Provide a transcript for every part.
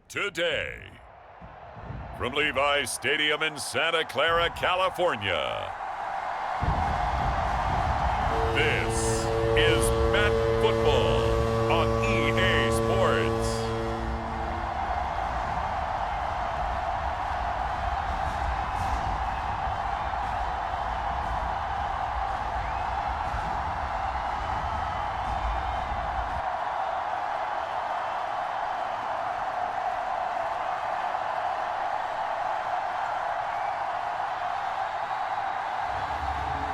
today. From Levi's Stadium in Santa Clara, California, this is Madden Football on EA Sports.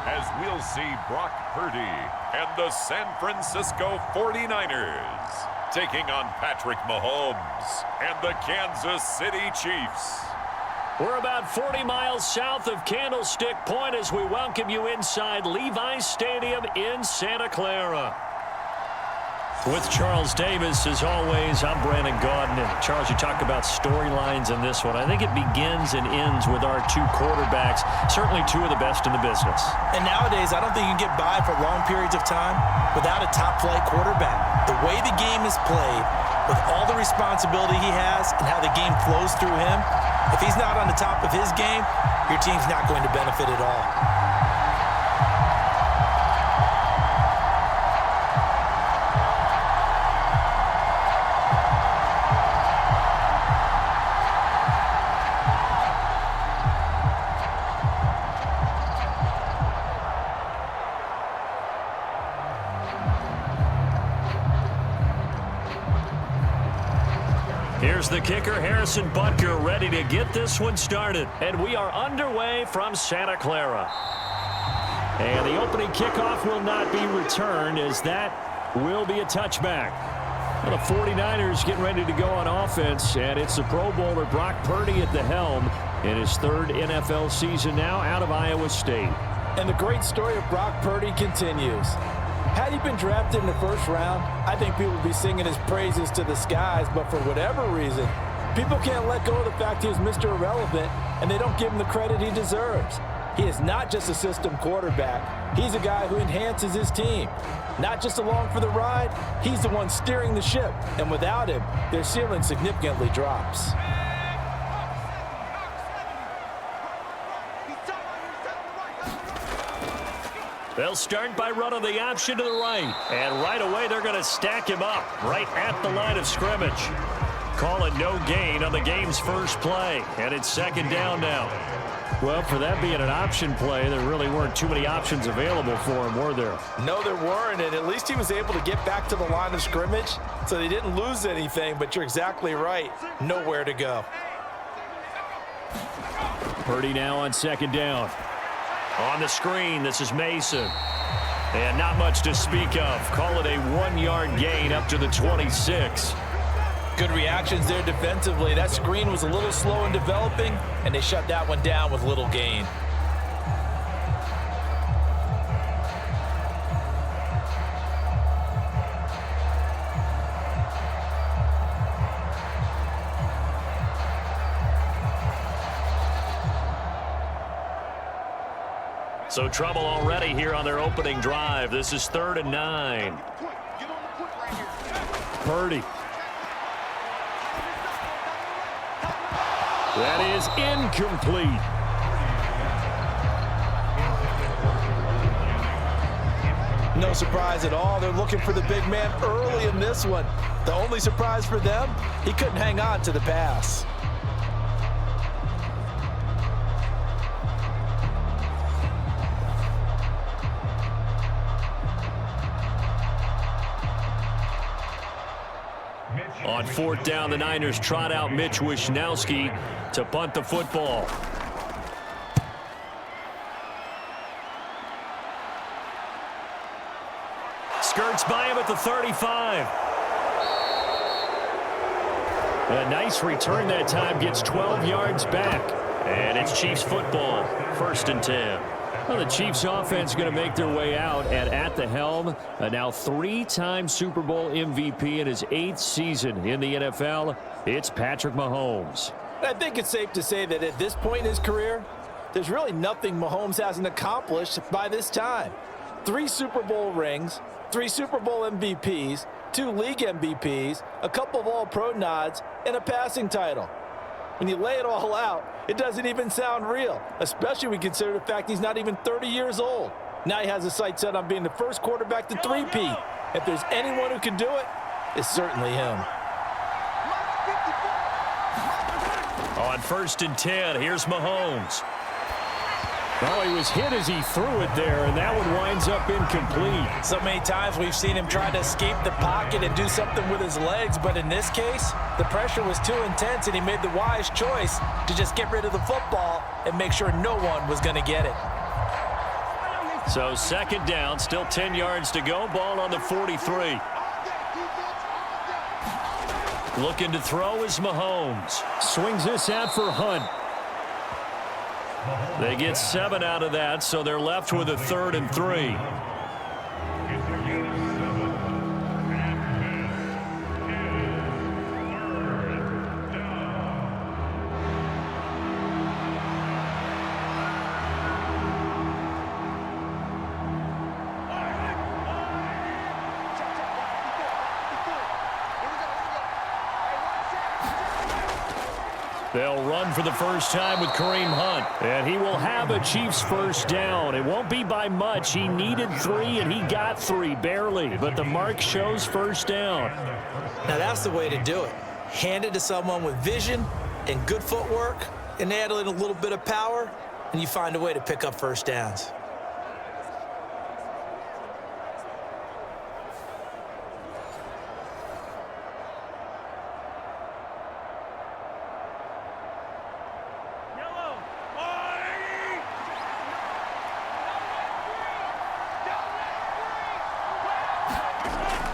As we'll see Brock Purdy and the San Francisco 49ers taking on Patrick Mahomes and the Kansas City Chiefs. We're about 40 miles south of Candlestick Point as we welcome you inside Levi's Stadium in Santa Clara. With Charles Davis, as always, I'm Brandon Gaudin. And Charles, you talk about storylines in this one. I think it begins and ends with our two quarterbacks, certainly two of the best in the business. And nowadays, I don't think you can get by for long periods of time without a top-flight quarterback. The way the game is played, with all the responsibility he has and how the game flows through him, if he's not on the top of his game, your team's not going to benefit at all. Here's the kicker, Harrison Butker, ready to get this one started. And we are underway from Santa Clara. And the opening kickoff will not be returned, as that will be a touchback. Well, the 49ers getting ready to go on offense, and it's the Pro Bowler Brock Purdy at the helm in his third NFL season now out of Iowa State. And the great story of Brock Purdy continues. Had he been drafted in the first round, I think people would be singing his praises to the skies, but for whatever reason, people can't let go of the fact he was Mr. Irrelevant, and they don't give him the credit he deserves. He is not just a system quarterback. He's a guy who enhances his team. Not just along for the ride, he's the one steering the ship, and without him, their ceiling significantly drops. They'll start by running the option to the right. And right away, they're going to stack him up right at the line of scrimmage. Call it no gain on the game's first play. And it's second down now. Well, for that being an option play, there really weren't too many options available for him, were there? No, there weren't, and at least he was able to get back to the line of scrimmage, so they didn't lose anything, but you're exactly right. Nowhere to go. Purdy now on second down. On the screen, this is Mason. And not much to speak of. Call it a 1-yard gain up to the 26. Good reactions there defensively. That screen was a little slow in developing, and they shut that one down with little gain. So trouble already here on their opening drive. This is 3rd and 9. Purdy. That is incomplete. No surprise at all. They're looking for the big man early in this one. The only surprise for them, he couldn't hang on to the pass. On 4th down, the Niners trot out Mitch Wishnowski to punt the football. Skirts by him at the 35. A nice return that time, gets 12 yards back. And it's Chiefs football, 1st and 10. Well, the Chiefs offense going to make their way out, and at the helm, a now 3-time Super Bowl MVP in his 8th season in the NFL, it's Patrick Mahomes. I think it's safe to say that at this point in his career, there's really nothing Mahomes hasn't accomplished by this time. 3 Super Bowl rings, 3 Super Bowl MVPs, 2 league MVPs, a couple of All-Pro nods, and a passing title. When you lay it all out, it doesn't even sound real, especially when you consider the fact he's not even 30 years old. Now he has his sights set on being the first quarterback to three-peat. If there's anyone who can do it, it's certainly him. On 1st and 10, here's Mahomes. Well, he was hit as he threw it there, and that one winds up incomplete. So many times we've seen him try to escape the pocket and do something with his legs, but in this case, the pressure was too intense, and he made the wise choice to just get rid of the football and make sure no one was going to get it. So 2nd down, still 10 yards to go, ball on the 43. Looking to throw is Mahomes. Swings this out for Hunt. They get 7 out of that, so they're left with a 3rd and 3. They'll run for the first time with Kareem Hunt, and he will have a Chiefs first down. It won't be by much. He needed 3, and he got 3, barely. But the mark shows first down. Now that's the way to do it. Hand it to someone with vision and good footwork, and add in a little bit of power, and you find a way to pick up first downs.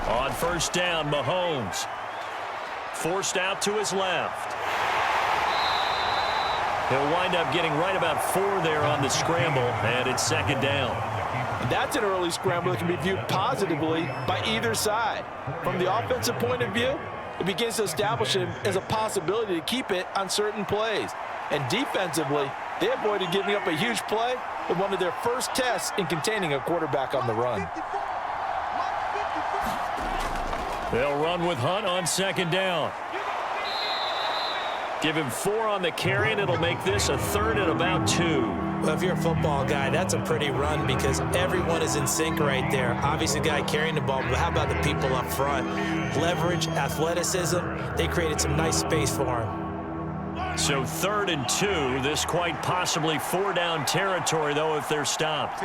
On 1st down, Mahomes. Forced out to his left. He'll wind up getting right about 4 there on the scramble, and it's 2nd down. That's an early scramble that can be viewed positively by either side. From the offensive point of view, it begins to establish him as a possibility to keep it on certain plays. And defensively, they avoided giving up a huge play with one of their first tests in containing a quarterback on the run. They'll run with Hunt on 2nd down. Give him 4 on the carry, and it'll make this a 3rd and about 2. Well, if you're a football guy, that's a pretty run because everyone is in sync right there. Obviously, the guy carrying the ball, but how about the people up front? Leverage, athleticism, they created some nice space for him. So 3rd and 2, this quite possibly 4-down territory, though, if they're stopped.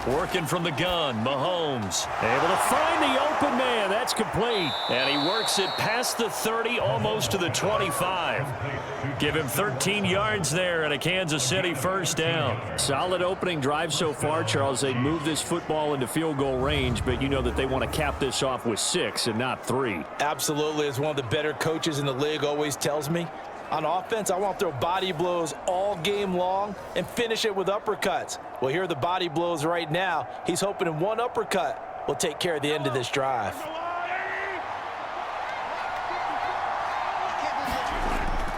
Working from the gun, Mahomes able to find the open man. That's complete. And he works it past the 30, almost to the 25. Give him 13 yards there and a Kansas City first down. Solid opening drive so far, Charles. They move this football into field goal range, but you know that they want to cap this off with 6 and not 3. Absolutely. As one of the better coaches in the league always tells me, on offense, I want to throw body blows all game long and finish it with uppercuts. Well, here are the body blows right now. He's hoping in one uppercut will take care of the end of this drive.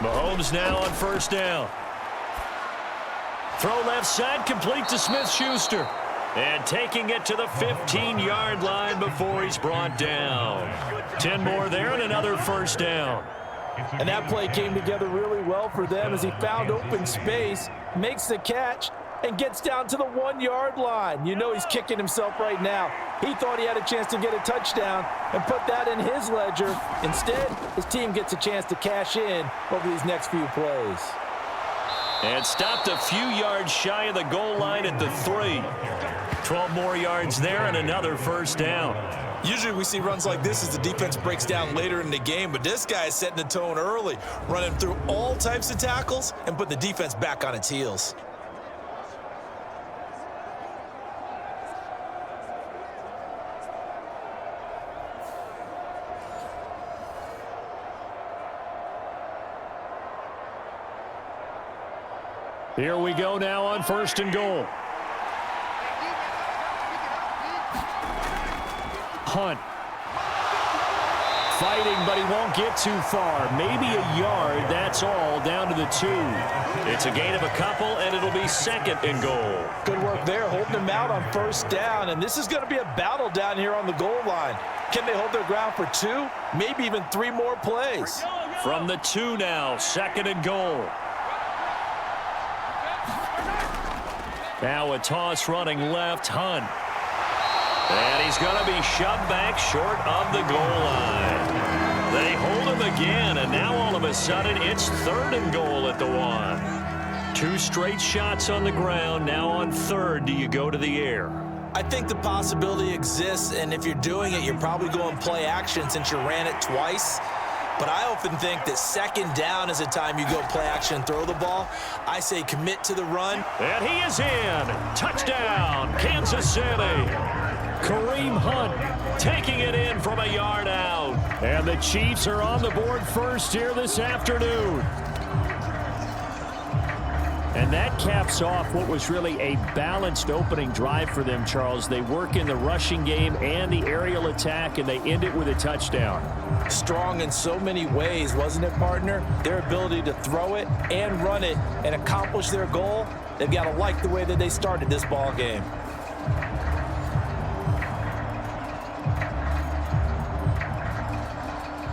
Mahomes now on 1st down. Throw left side, complete to Smith-Schuster. And taking it to the 15-yard line before he's brought down. 10 more there and another first down. And that play came together really well for them as he found open space, makes the catch, and gets down to the 1-yard line. You know he's kicking himself right now. He thought he had a chance to get a touchdown and put that in his ledger. Instead, his team gets a chance to cash in over these next few plays. And stopped a few yards shy of the goal line at the 3. 12 more yards there and another first down. Usually we see runs like this as the defense breaks down later in the game, but this guy is setting the tone early, running through all types of tackles and put the defense back on its heels. Here we go now on 1st and goal. Hunt. Fighting, but he won't get too far. Maybe a yard, that's all, down to the 2. It's a gain of a couple, and it'll be 2nd and goal. Good work there, holding them out on 1st down, and this is going to be a battle down here on the goal line. Can they hold their ground for 2, maybe even 3 more plays? From the 2 now, 2nd and goal. Now a toss running left, Hunt. And he's going to be shoved back short of the goal line. They hold him again, and now all of a sudden it's 3rd and goal at the 1. 2 straight shots on the ground. Now on 3rd, do you go to the air? I think the possibility exists, and if you're doing it, you're probably going play action since you ran it twice. But I often think that 2nd down is a time you go play action and throw the ball. I say commit to the run. And he is in. Touchdown, Kansas City. Kareem Hunt taking it in from a yard out. And the Chiefs are on the board first here this afternoon. And that caps off what was really a balanced opening drive for them, Charles. They work in the rushing game and the aerial attack, and they end it with a touchdown. Strong in so many ways, wasn't it, partner? Their ability to throw it and run it and accomplish their goal, they've got to like the way that they started this ball game.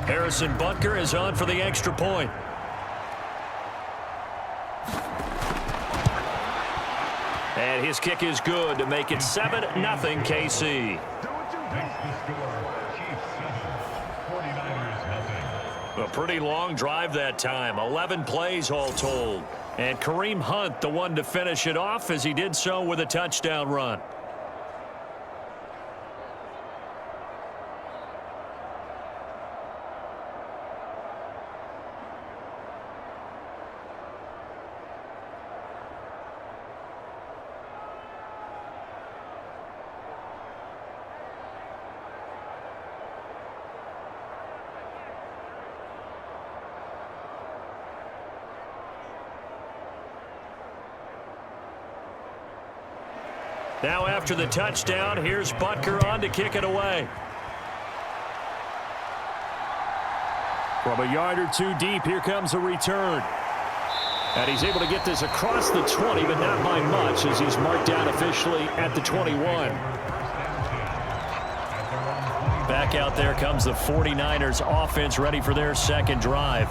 Harrison Butker is on for the extra point. And his kick is good to make it 7-0 KC. A pretty long drive that time. 11 plays all told. And Kareem Hunt, the one to finish it off, as he did so with a touchdown run. Now after the touchdown, here's Butker on to kick it away. From a yard or 2 deep, here comes a return. And he's able to get this across the 20, but not by much, as he's marked down officially at the 21. Back out there comes the 49ers offense, ready for their 2nd drive.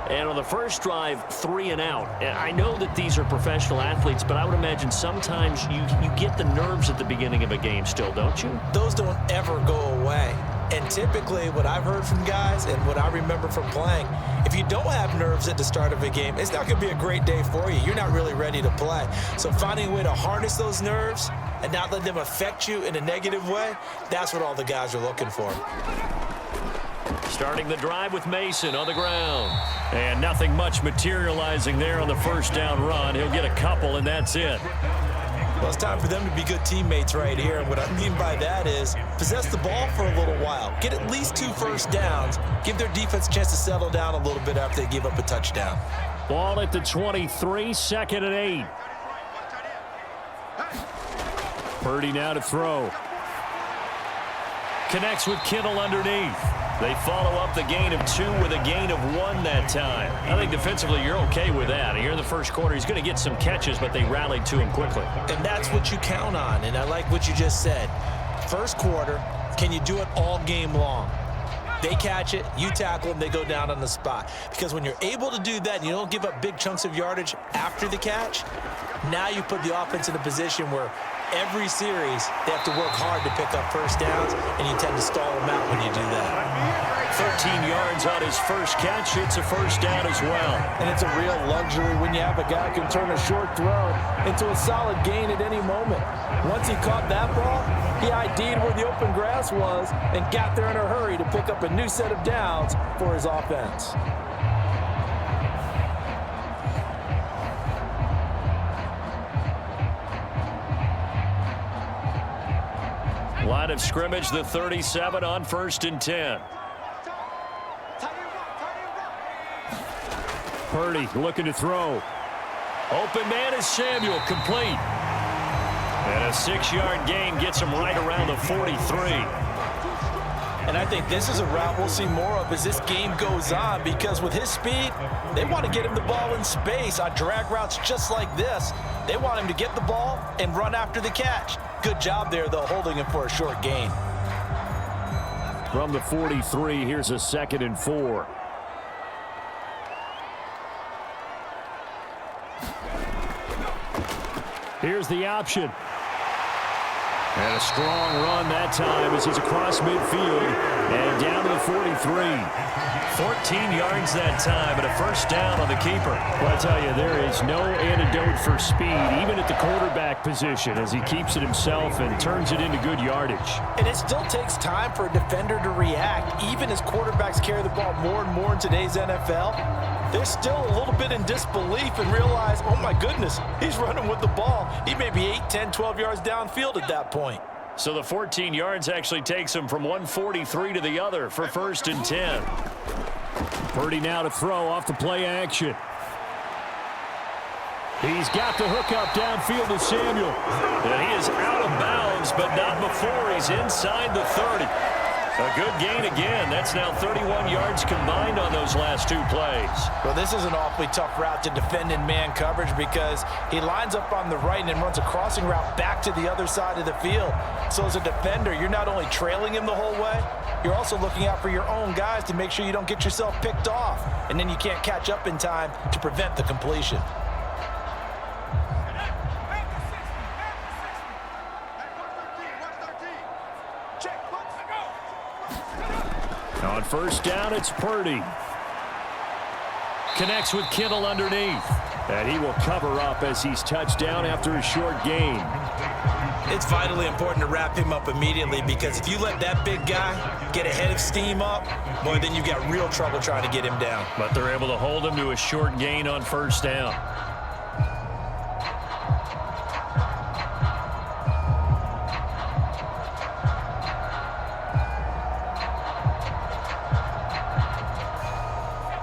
And on the first drive, 3 and out. And I know that these are professional athletes, but I would imagine sometimes you get the nerves at the beginning of a game still, don't you? Those don't ever go away. And typically what I've heard from guys and what I remember from playing, if you don't have nerves at the start of a game, it's not going to be a great day for you. You're not really ready to play. So finding a way to harness those nerves and not let them affect you in a negative way, that's what all the guys are looking for. Starting the drive with Mason on the ground. And nothing much materializing there on the first down run. He'll get a couple, and that's it. Well, it's time for them to be good teammates right here. And what I mean by that is possess the ball for a little while. Get at least 2 first downs. Give their defense a chance to settle down a little bit after they give up a touchdown. Ball at the 23, 2nd and 8. Purdy now to throw. Connects with Kittle underneath. They follow up the gain of 2 with a gain of 1 that time. I think defensively you're okay with that. Here in the first quarter, he's going to get some catches, but they rallied to him quickly. And that's what you count on, and I like what you just said. First quarter, can you do it all game long? They catch it, you tackle them, they go down on the spot. Because when you're able to do that and you don't give up big chunks of yardage after the catch, now you put the offense in a position where every series they have to work hard to pick up first downs, and you tend to stall them out when you do that. 13 yards on his first catch. It's a first down as well. And it's a real luxury when you have a guy who can turn a short throw into a solid gain at any moment. Once he caught that ball, he ID'd where the open grass was and got there in a hurry to pick up a new set of downs for his offense. Line of scrimmage, the 37 on 1st and 10. Purdy looking to throw. Open man is Samuel, complete. And a 6-yard gain gets him right around the 43. And I think this is a route we'll see more of as this game goes on, because with his speed, they want to get him the ball in space on drag routes just like this. They want him to get the ball and run after the catch. Good job there, though, holding him for a short gain. From the 43, here's a 2nd and 4. Here's the option. And a strong run that time as he's across midfield and down to the 43. 14 yards that time and a first down on the keeper. Well, I tell you, there is no antidote for speed, even at the quarterback position, as he keeps it himself and turns it into good yardage. And it still takes time for a defender to react, even as quarterbacks carry the ball more and more in today's NFL. They're still a little bit in disbelief and realize, oh my goodness, he's running with the ball. He may be 8, 10, 12 yards downfield at that point. So the 14 yards actually takes him from 143 to the other for 1st and 10. Purdy now to throw off the play action. He's got the hookup downfield to Samuel. And he is out of bounds, but not before he's inside the 30. A good gain again. That's now 31 yards combined on those last 2 plays. Well, this is an awfully tough route to defend in man coverage because he lines up on the right and then runs a crossing route back to the other side of the field. So as a defender, you're not only trailing him the whole way, you're also looking out for your own guys to make sure you don't get yourself picked off. And then you can't catch up in time to prevent the completion. On 1st down, it's Purdy. Connects with Kittle underneath. And he will cover up as he's touched down after a short gain. It's vitally important to wrap him up immediately, because if you let that big guy get a head of steam up, boy, then you've got real trouble trying to get him down. But they're able to hold him to a short gain on 1st down.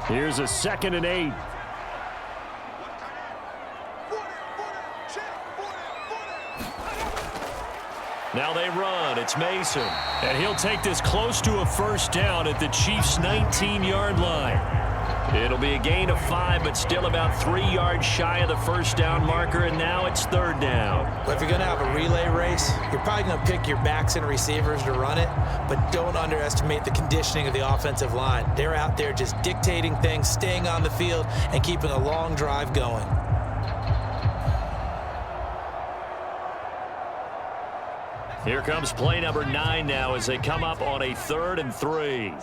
Here's a 2nd and 8. Now they run. It's Mason. And he'll take this close to a 1st down at the Chiefs' 19-yard line. It'll be a gain of 5, but still about 3 yards shy of the 1st down marker, and now it's 3rd down. Well, if you're going to have a relay race, you're probably going to pick your backs and receivers to run it, but don't underestimate the conditioning of the offensive line. They're out there just dictating things, staying on the field, and keeping a long drive going. Here comes play number 9 now as they come up on a 3rd and 3.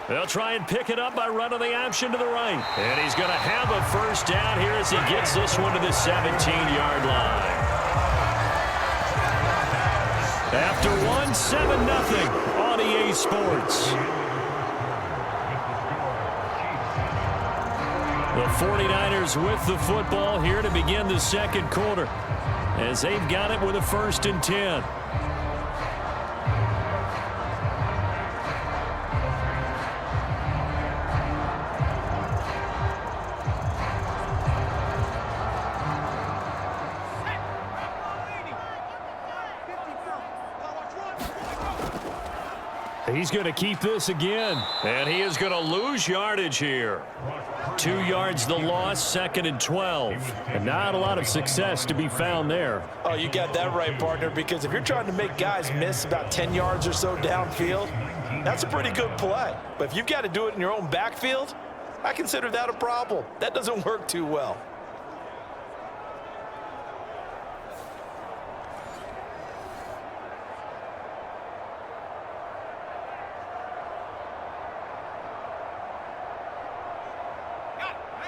They'll try and pick it up by running the option to the right. And he's going to have a 1st down here as he gets this one to the 17-yard line. After 7-0 on EA Sports. The 49ers with the football here to begin the 2nd quarter, as they've got it with a 1st and 10. He's going to keep this again, and he is going to lose yardage here. 2 yards the loss, 2nd and 12. And not a lot of success to be found there. Oh, you got that right, partner, because if you're trying to make guys miss about 10 yards or so downfield, that's a pretty good play. But if you've got to do it in your own backfield, I consider that a problem. That doesn't work too well.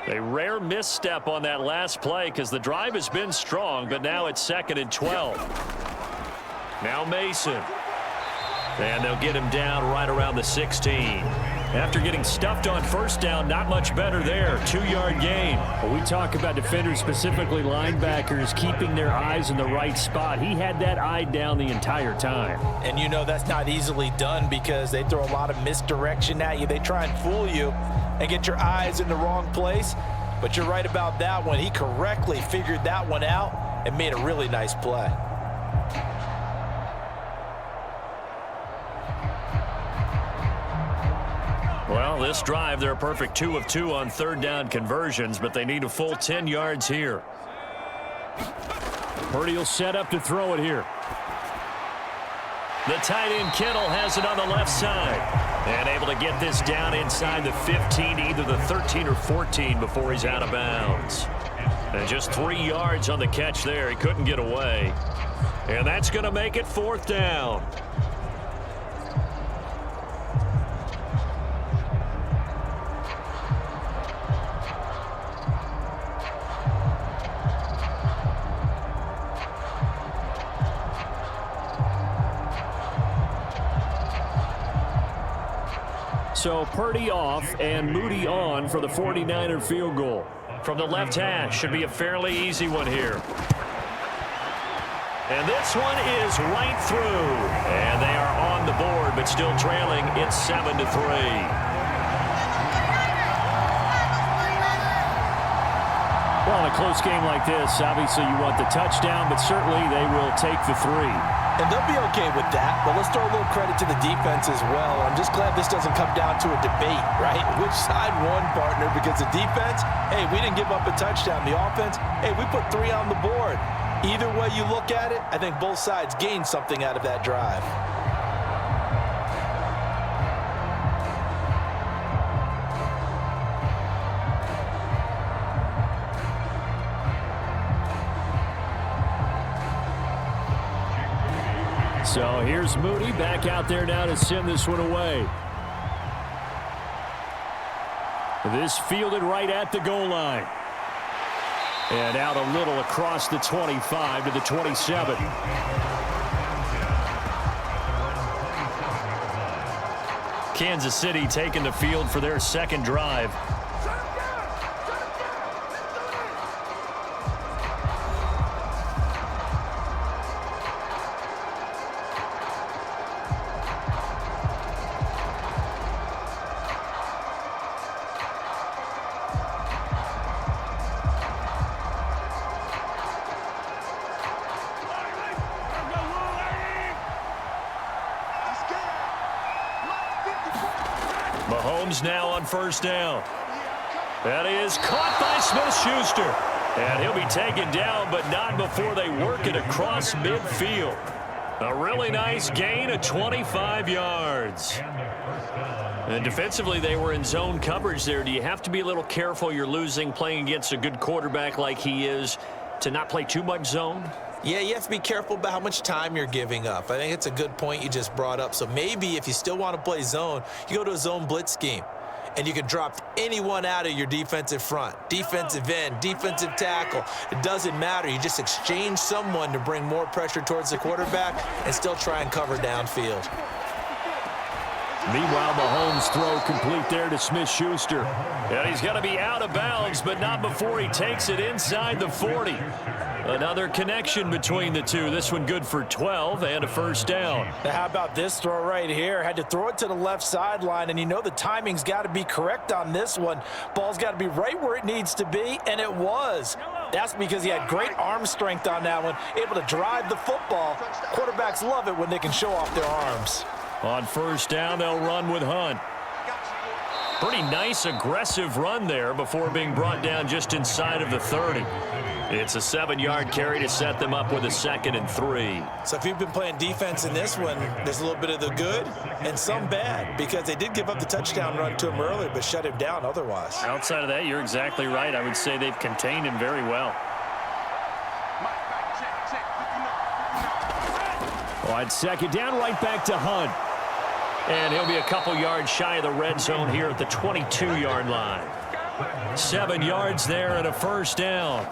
A rare misstep on that last play because the drive has been strong, but now it's 2nd and 12. Now Mason. And they'll get him down right around the 16. After getting stuffed on 1st down, not much better there. 2-yard gain. Well, we talk about defenders, specifically linebackers, keeping their eyes in the right spot. He had that eye down the entire time. And you know that's not easily done because they throw a lot of misdirection at you. They try and fool you and get your eyes in the wrong place. But you're right about that one. He correctly figured that one out and made a really nice play. Well, this drive, they're a perfect 2 of 2 on third down conversions, but they need a full 10 yards here. Purdy will set up to throw it here. The tight end Kittle has it on the left side. And able to get this down inside the 15, either the 13 or 14 before he's out of bounds. And just 3 yards on the catch there. He couldn't get away. And that's going to make it 4th down. So Purdy off and Moody on for the 49er field goal. From the left hash, should be a fairly easy one here. And this one is right through. And they are on the board, but still trailing. It's 7-3. Well, in a close game like this, obviously you want the touchdown, but certainly they will take the 3. And they'll be okay with that, but let's throw a little credit to the defense as well. I'm just glad this doesn't come down to a debate, right? Which side won, partner? Because the defense, hey, we didn't give up a touchdown. The offense, hey, we put 3 on the board. Either way you look at it, I think both sides gained something out of that drive. So here's Moody back out there now to send this one away. This fielded right at the goal line. And out a little across the 25 to the 27. Kansas City taking the field for their second drive. Mahomes now on first down. That is caught by Smith-Schuster. And he'll be taken down, but not before they work it across midfield. A really nice gain of 25 yards. And defensively, they were in zone coverage there. Do you have to be a little careful? You're losing, playing against a good quarterback like he is, to not play too much zone? Yeah, you have to be careful about how much time you're giving up. I think it's a good point you just brought up. So maybe if you still want to play zone, you go to a zone blitz scheme. And you can drop anyone out of your defensive front. Defensive end, defensive tackle. It doesn't matter. You just exchange someone to bring more pressure towards the quarterback and still try and cover downfield. Meanwhile, Mahomes' throw complete there to Smith-Schuster. And he's going to be out of bounds, but not before he takes it inside the 40. Another connection between the two. This one good for 12 and a first down. Now, how about this throw right here? Had to throw it to the left sideline, and you know the timing's got to be correct on this one. Ball's got to be right where it needs to be, and it was. That's because he had great arm strength on that one, able to drive the football. Quarterbacks love it when they can show off their arms. On first down, they'll run with Hunt. Pretty nice, aggressive run there before being brought down just inside of the 30. It's a 7-yard carry to set them up with a 2nd and 3. So if you've been playing defense in this one, there's a little bit of the good and some bad, because they did give up the touchdown run to him earlier but shut him down otherwise. Outside of that, you're exactly right. I would say they've contained him very well. On 2nd down, right back to Hunt. And he'll be a couple yards shy of the red zone here at the 22-yard line. 7 yards there and a first down.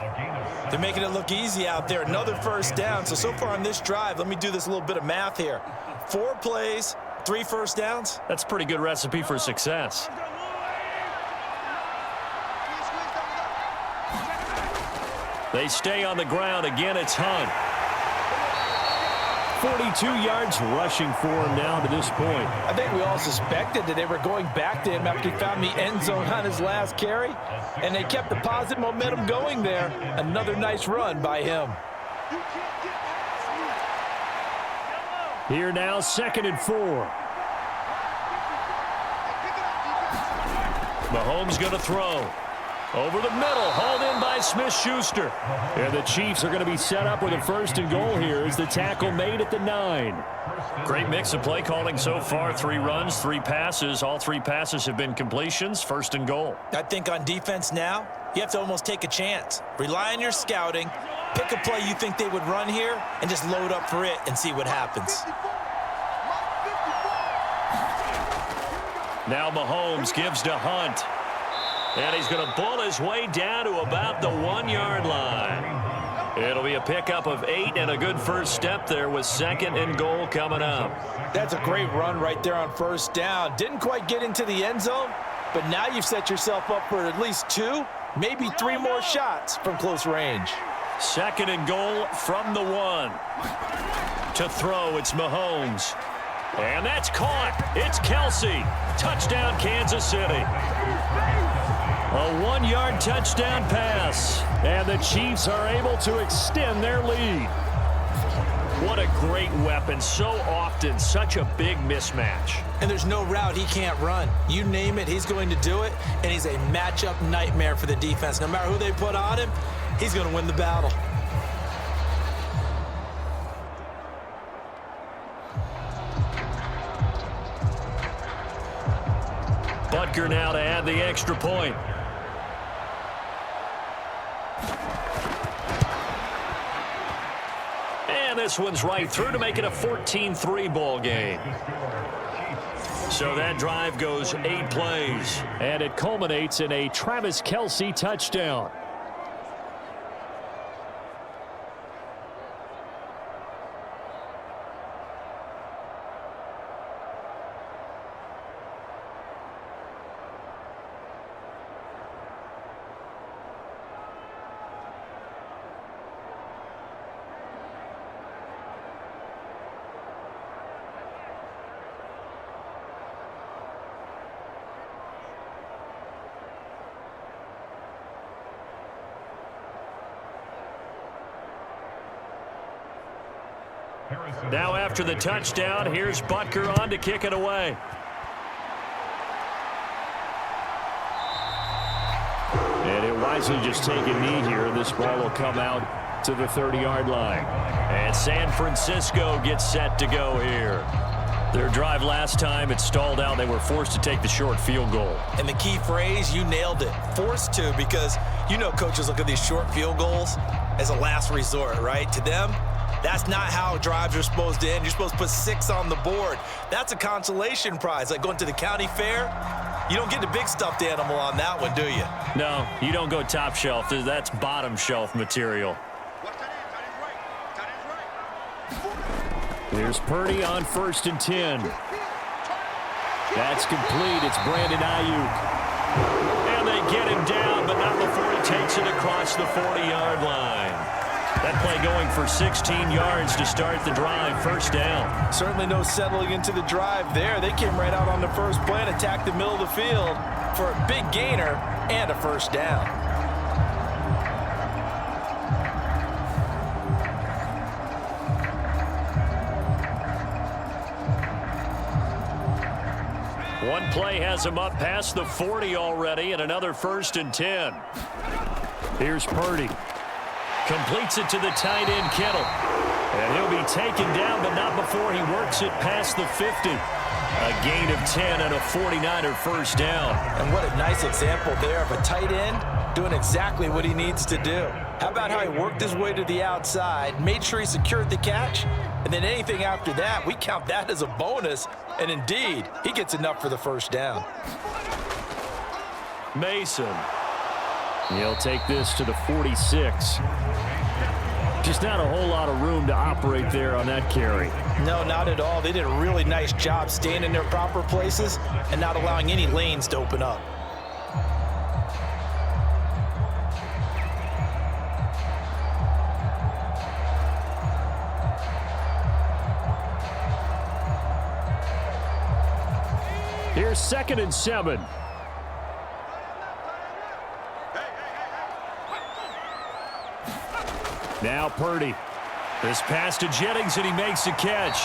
They're making it look easy out there. Another first down. So far on this drive, let me do this little bit of math here. 4 plays, 3 first downs. That's a pretty good recipe for success. They stay on the ground. Again, it's Hunt. 42 yards rushing for him now to this point. I think we all suspected that they were going back to him after he found the end zone on his last carry, and they kept the positive momentum going there. Another nice run by him. Here now, 2nd and 4. Mahomes going to throw. Over the middle, hauled in by Smith-Schuster. And the Chiefs are going to be set up with a 1st and goal here as the tackle made at the 9. Great mix of play calling so far. 3 runs, 3 passes. All 3 passes have been completions. 1st and goal. I think on defense now, you have to almost take a chance. Rely on your scouting. Pick a play you think they would run here and just load up for it and see what happens. Now Mahomes gives to Hunt. And he's going to bull his way down to about the 1-yard line. It'll be a pickup of 8 and a good first step there with 2nd and goal coming up. That's a great run right there on 1st down. Didn't quite get into the end zone, but now you've set yourself up for at least 2, maybe 3 more shots from close range. 2nd and goal from the 1. To throw, it's Mahomes. And that's caught. It's Kelsey. Touchdown, Kansas City. A 1-yard touchdown pass. And the Chiefs are able to extend their lead. What a great weapon. So often, such a big mismatch. And there's no route he can't run. You name it, he's going to do it. And he's a matchup nightmare for the defense. No matter who they put on him, he's going to win the battle. Butker now to add the extra point. And this one's right through to make it a 14-3 ball game. So that drive goes 8 plays. And it culminates in a Travis Kelce touchdown. Now after the touchdown, here's Butker on to kick it away. And it wisely just take a knee here. This ball will come out to the 30-yard line. And San Francisco gets set to go here. Their drive last time, it stalled out. They were forced to take the short field goal. And the key phrase, you nailed it. Forced to, because you know coaches look at these short field goals as a last resort, right? To them, that's not how drives are supposed to end. You're supposed to put 6 on the board. That's a consolation prize. Like going to the county fair, you don't get the big stuffed animal on that one, do you? No, you don't go top shelf. That's bottom shelf material. Here's Purdy on 1st and 10. That's complete. It's Brandon Ayuk. And they get him down, but not before he takes it across the 40-yard line. That play going for 16 yards to start the drive. 1st down. Certainly no settling into the drive there. They came right out on the first play and attacked the middle of the field for a big gainer and a 1st down. One play has him up past the 40 already, and another 1st and 10. Here's Purdy. Completes it to the tight end, Kittle. And he'll be taken down, but not before he works it past the 50. A gain of 10 and a 49er 1st down. And what a nice example there of a tight end doing exactly what he needs to do. How about how he worked his way to the outside, made sure he secured the catch, and then anything after that, we count that as a bonus. And indeed, he gets enough for the 1st down. Mason. He'll take this to the 46. Just not a whole lot of room to operate there on that carry. No, not at all. They did a really nice job staying in their proper places and not allowing any lanes to open up. Here's 2nd and 7. Now Purdy. This pass to Jennings, and he makes a catch.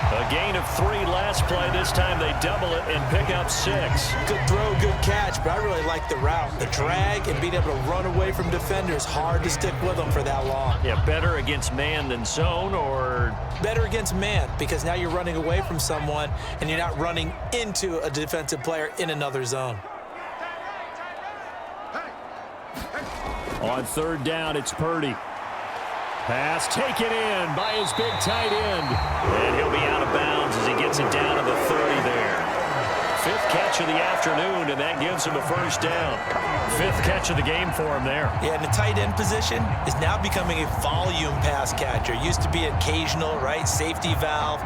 A gain of 3 last play. This time they double it and pick up 6. Good throw, good catch, but I really like the route. The drag and being able to run away from defenders, hard to stick with them for that long. Yeah, better against man than zone, or? Better against man, because now you're running away from someone and you're not running into a defensive player in another zone. On third down, it's Purdy. Pass taken in by his big tight end. And he'll be out of bounds as he gets it down to the 30 there. 5th catch of the afternoon, and that gives him a first down. 5th catch of the game for him there. Yeah, and the tight end position is now becoming a volume pass catcher. Used to be occasional, right? Safety valve,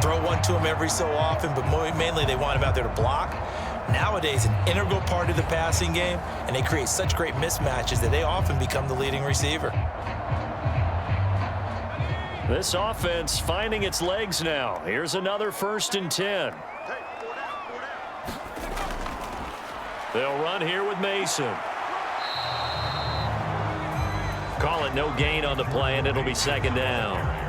throw one to him every so often, but mainly they want him out there to block. Nowadays, an integral part of the passing game, and they create such great mismatches that they often become the leading receiver. This offense finding its legs now. Here's another 1st and 10. They'll run here with Mason. Call it no gain on the play, and it'll be 2nd down.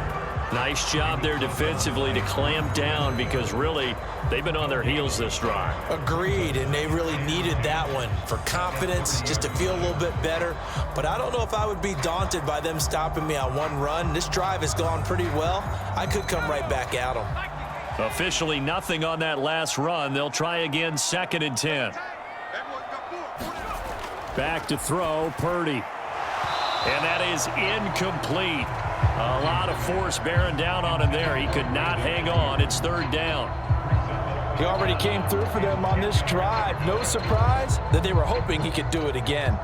Nice job there defensively to clamp down, because really they've been on their heels this drive. Agreed, and they really needed that one for confidence, just to feel a little bit better. But I don't know if I would be daunted by them stopping me on one run. This drive has gone pretty well. I could come right back at them. Officially nothing on that last run. They'll try again, 2nd and 10. Back to throw, Purdy. And that is incomplete. A lot of force bearing down on him there. He could not hang on. It's 3rd down. He already came through for them on this drive. No surprise that they were hoping he could do it again.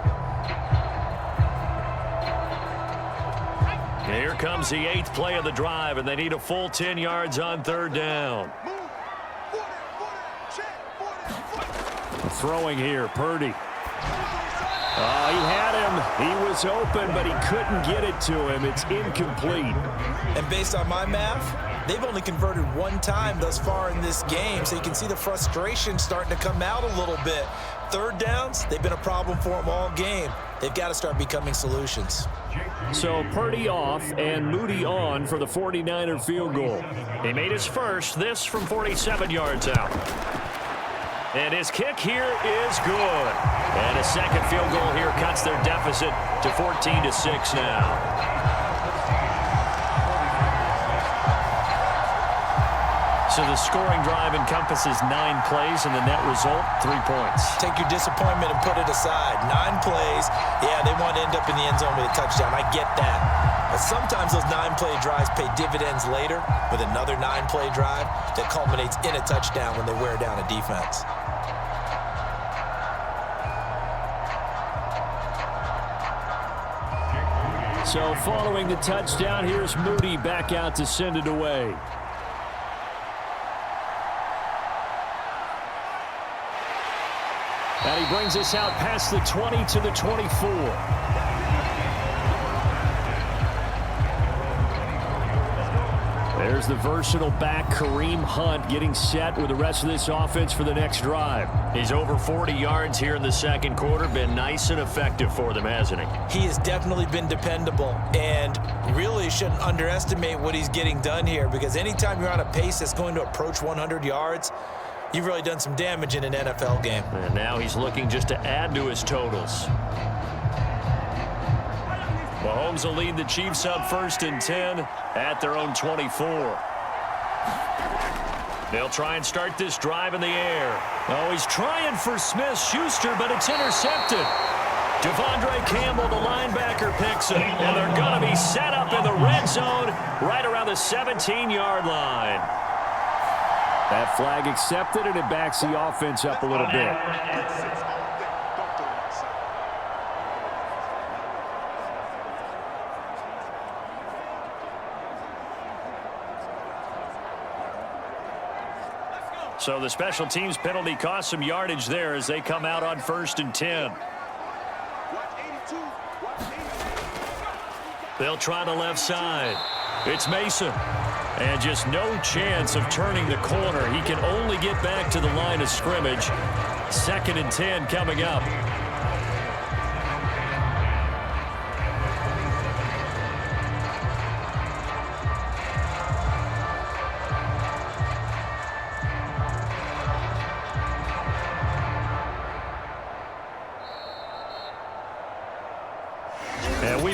Here comes the 8th play of the drive, and they need a full 10 yards on 3rd down. Throwing here, Purdy. He had him. He was open, but he couldn't get it to him. It's incomplete. And based on my math, they've only converted 1 time thus far in this game, so you can see the frustration starting to come out a little bit. 3rd downs, they've been a problem for them all game. They've got to start becoming solutions. So Purdy off and Moody on for the 49er field goal. He made his first, this from 47 yards out. And his kick here is good. And a 2nd field goal here cuts their deficit to 14-6 now. So the scoring drive encompasses 9 plays, and the net result, 3 points. Take your disappointment and put it aside. 9 plays, yeah, they want to end up in the end zone with a touchdown. I get that. But sometimes those 9-play drives pay dividends later with another 9-play drive that culminates in a touchdown when they wear down a defense. So following the touchdown, here's Moody back out to send it away. And he brings us out past the 20 to the 24. There's the versatile back, Kareem Hunt, getting set with the rest of this offense for the next drive. He's over 40 yards here in the 2nd quarter. Been nice and effective for them, hasn't he? He has definitely been dependable, and really shouldn't underestimate what he's getting done here, because anytime you're on a pace that's going to approach 100 yards, you've really done some damage in an NFL game. And now he's looking just to add to his totals. Mahomes will lead the Chiefs up 1st and 10 at their own 24. They'll try and start this drive in the air. Oh, he's trying for Smith-Schuster, but it's intercepted. Devondre Campbell, the linebacker, picks it, and they're going to be set up in the red zone right around the 17-yard line. That flag accepted, and it backs the offense up a little bit. So the special teams penalty cost some yardage there as they come out on 1st and 10. They'll try the left side. It's Mason. And just no chance of turning the corner. He can only get back to the line of scrimmage. 2nd and 10 coming up.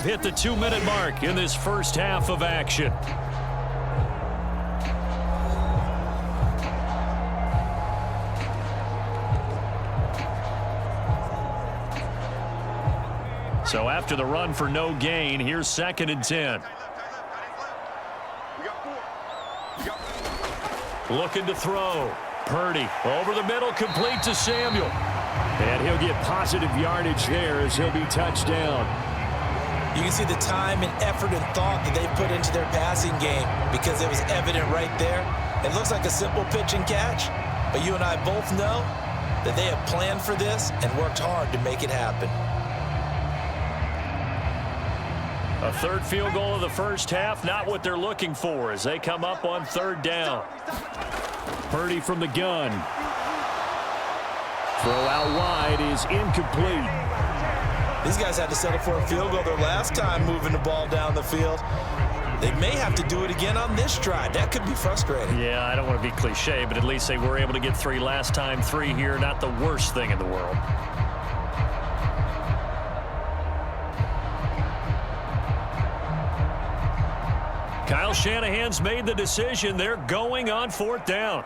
We've hit the 2-minute mark in this first half of action. So after the run for no gain, here's 2nd and 10. Looking to throw. Purdy over the middle, complete to Samuel. And he'll get positive yardage there as he'll be touched down. You can see the time and effort and thought that they put into their passing game because it was evident right there. It looks like a simple pitch and catch, but you and I both know that they have planned for this and worked hard to make it happen. A 3rd field goal of the first half, not what they're looking for as they come up on 3rd down. Purdy from the gun. Throw out wide is incomplete. These guys had to settle for a field goal their last time moving the ball down the field. They may have to do it again on this drive. That could be frustrating. Yeah, I don't want to be cliche, but at least they were able to get 3 last time. 3 here, not the worst thing in the world. Kyle Shanahan's made the decision. They're going on 4th down.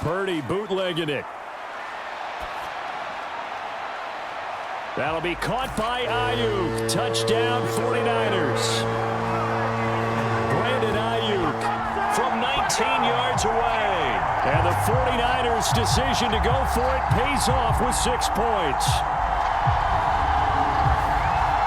Purdy bootlegging it. That'll be caught by Ayuk. Touchdown 49ers. Brandon Ayuk from 19 yards away. And the 49ers' decision to go for it pays off with 6 points.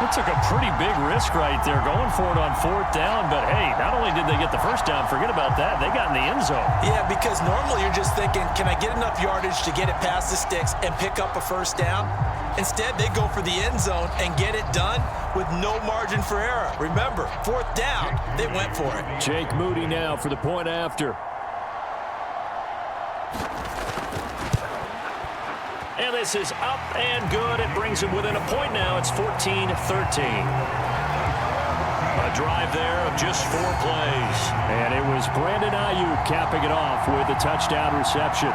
That took a pretty big risk right there going for it on 4th down. But, hey, not only did they get the first down, forget about that, they got in the end zone. Yeah, because normally you're just thinking, can I get enough yardage to get it past the sticks and pick up a first down? Instead, they go for the end zone and get it done with no margin for error. Remember, 4th down, they went for it. Jake Moody now for the point after. And this is up and good. It brings them within a point now. It's 14-13. A drive there of just 4 plays. And it was Brandon Ayuk capping it off with a touchdown reception.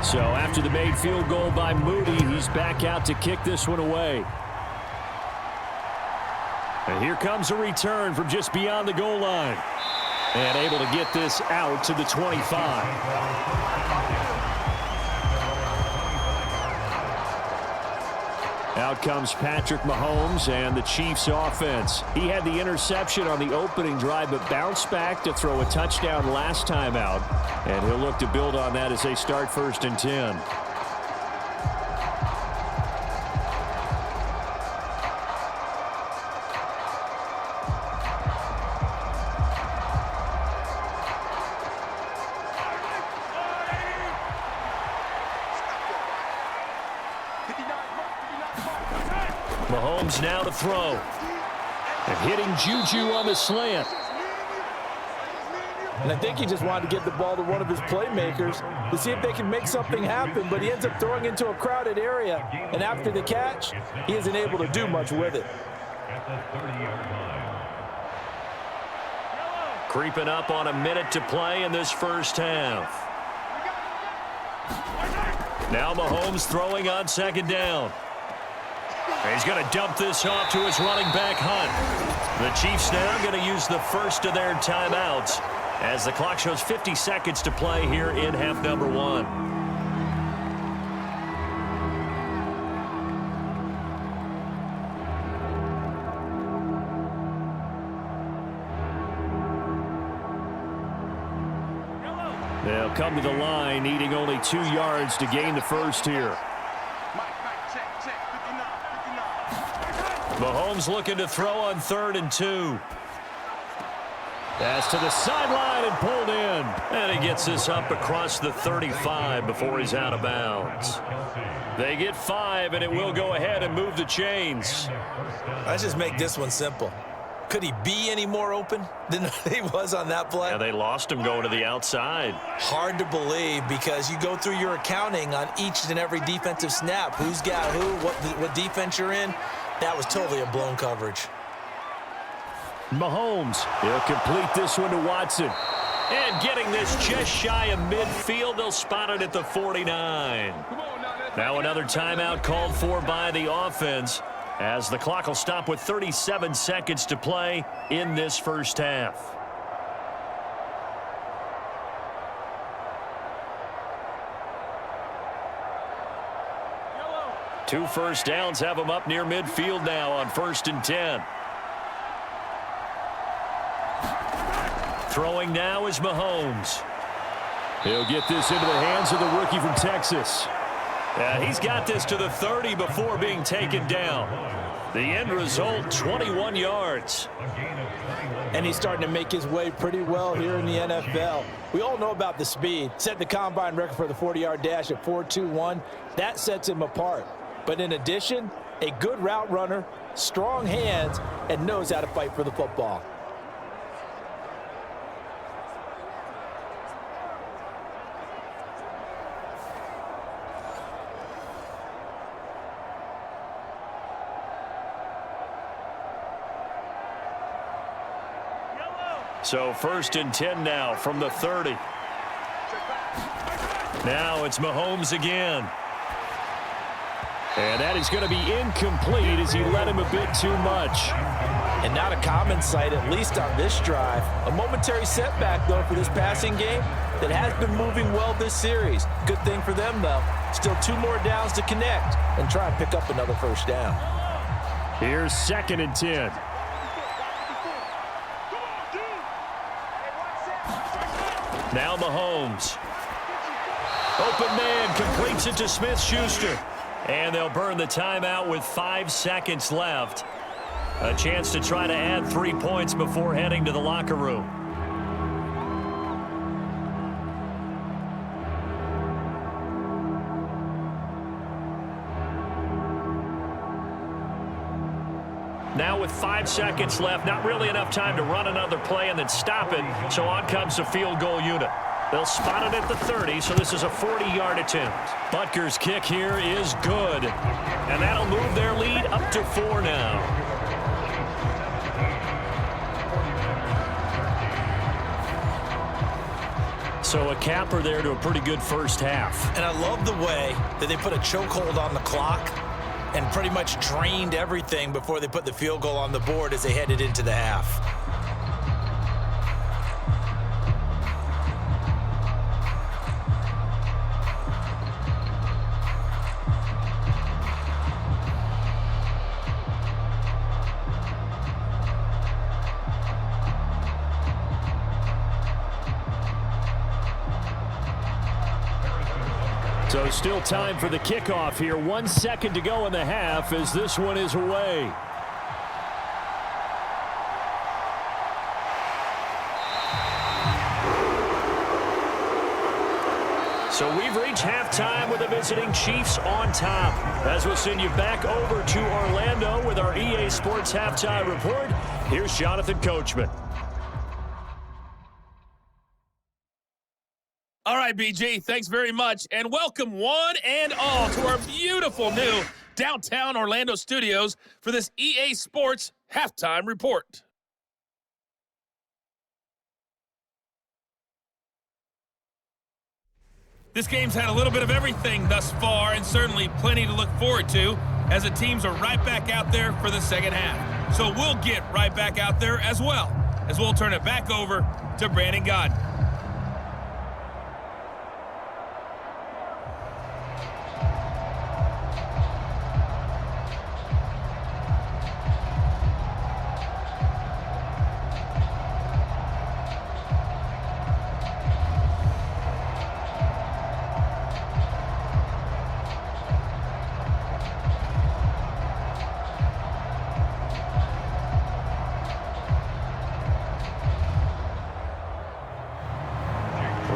So after the made field goal by Moody, he's back out to kick this one away. And here comes a return from just beyond the goal line. And able to get this out to the 25. Out comes Patrick Mahomes and the Chiefs offense. He had the interception on the opening drive, but bounced back to throw a touchdown last time out. And he'll look to build on that as they start 1st and 10. Mahomes now to throw. And hitting Juju on the slant. And I think he just wanted to get the ball to one of his playmakers to see if they can make something happen, but he ends up throwing into a crowded area. And after the catch, he isn't able to do much with it. Creeping up on a minute to play in this first half. Now Mahomes throwing on 2nd down. He's going to dump this off to his running back, Hunt. The Chiefs now going to use the first of their timeouts as the clock shows 50 seconds to play here in half number 1. They'll come to the line, needing only 2 yards to gain the first here. Mahomes looking to throw on 3rd and 2. Pass to the sideline and pulled in. And he gets this up across the 35 before he's out of bounds. They get 5, and it will go ahead and move the chains. Let's just make this one simple. Could he be any more open than he was on that play? Yeah, they lost him going to the outside. Hard to believe because you go through your accounting on each and every defensive snap. Who's got who, what defense you're in. That was totally a blown coverage. Mahomes, he'll complete this one to Watson. And getting this just shy of midfield, they'll spot it at the 49. Now another timeout called for by the offense, as the clock will stop with 37 seconds to play in this first half. Two first downs have them up near midfield now on 1st and 10. Throwing now is Mahomes. He'll get this into the hands of the rookie from Texas. Yeah, he's got this to the 30 before being taken down. The end result, 21 yards. And he's starting to make his way pretty well here in the NFL. We all know about the speed. Set the combine record for the 40-yard dash at 4.21. That sets him apart. But in addition, a good route runner, strong hands, and knows how to fight for the football. So 1st and 10 now from the 30. Now it's Mahomes again. And that is going to be incomplete as he led him a bit too much. And not a common sight, at least on this drive. A momentary setback, though, for this passing game that has been moving well this series. Good thing for them, though. Still 2 more downs to connect and try and pick up another first down. Here's 2nd and 10. Now Mahomes. Open man completes it to Smith-Schuster. And they'll burn the timeout with 5 seconds left. A chance to try to add 3 points before heading to the locker room. Now with 5 seconds left, not really enough time to run another play and then stop it, so on comes the field goal unit. They'll spot it at the 30, so this is a 40-yard attempt. Butker's kick here is good, and that'll move their lead up to 4 now. So a capper there to a pretty good first half. And I love the way that they put a chokehold on the clock and pretty much drained everything before they put the field goal on the board as they headed into the half. So still time for the kickoff here. 1 second to go in the half as this one is away. So we've reached halftime with the visiting Chiefs on top. As we'll send you back over to Orlando with our EA Sports Halftime Report, here's Jonathan Coachman. All right, BG, thanks very much, and welcome one and all to our beautiful new downtown Orlando studios for this EA Sports Halftime Report. This game's had a little bit of everything thus far, and certainly plenty to look forward to, as the teams are right back out there for the second half. So we'll get right back out there as well, as we'll turn it back over to Brandon Godden.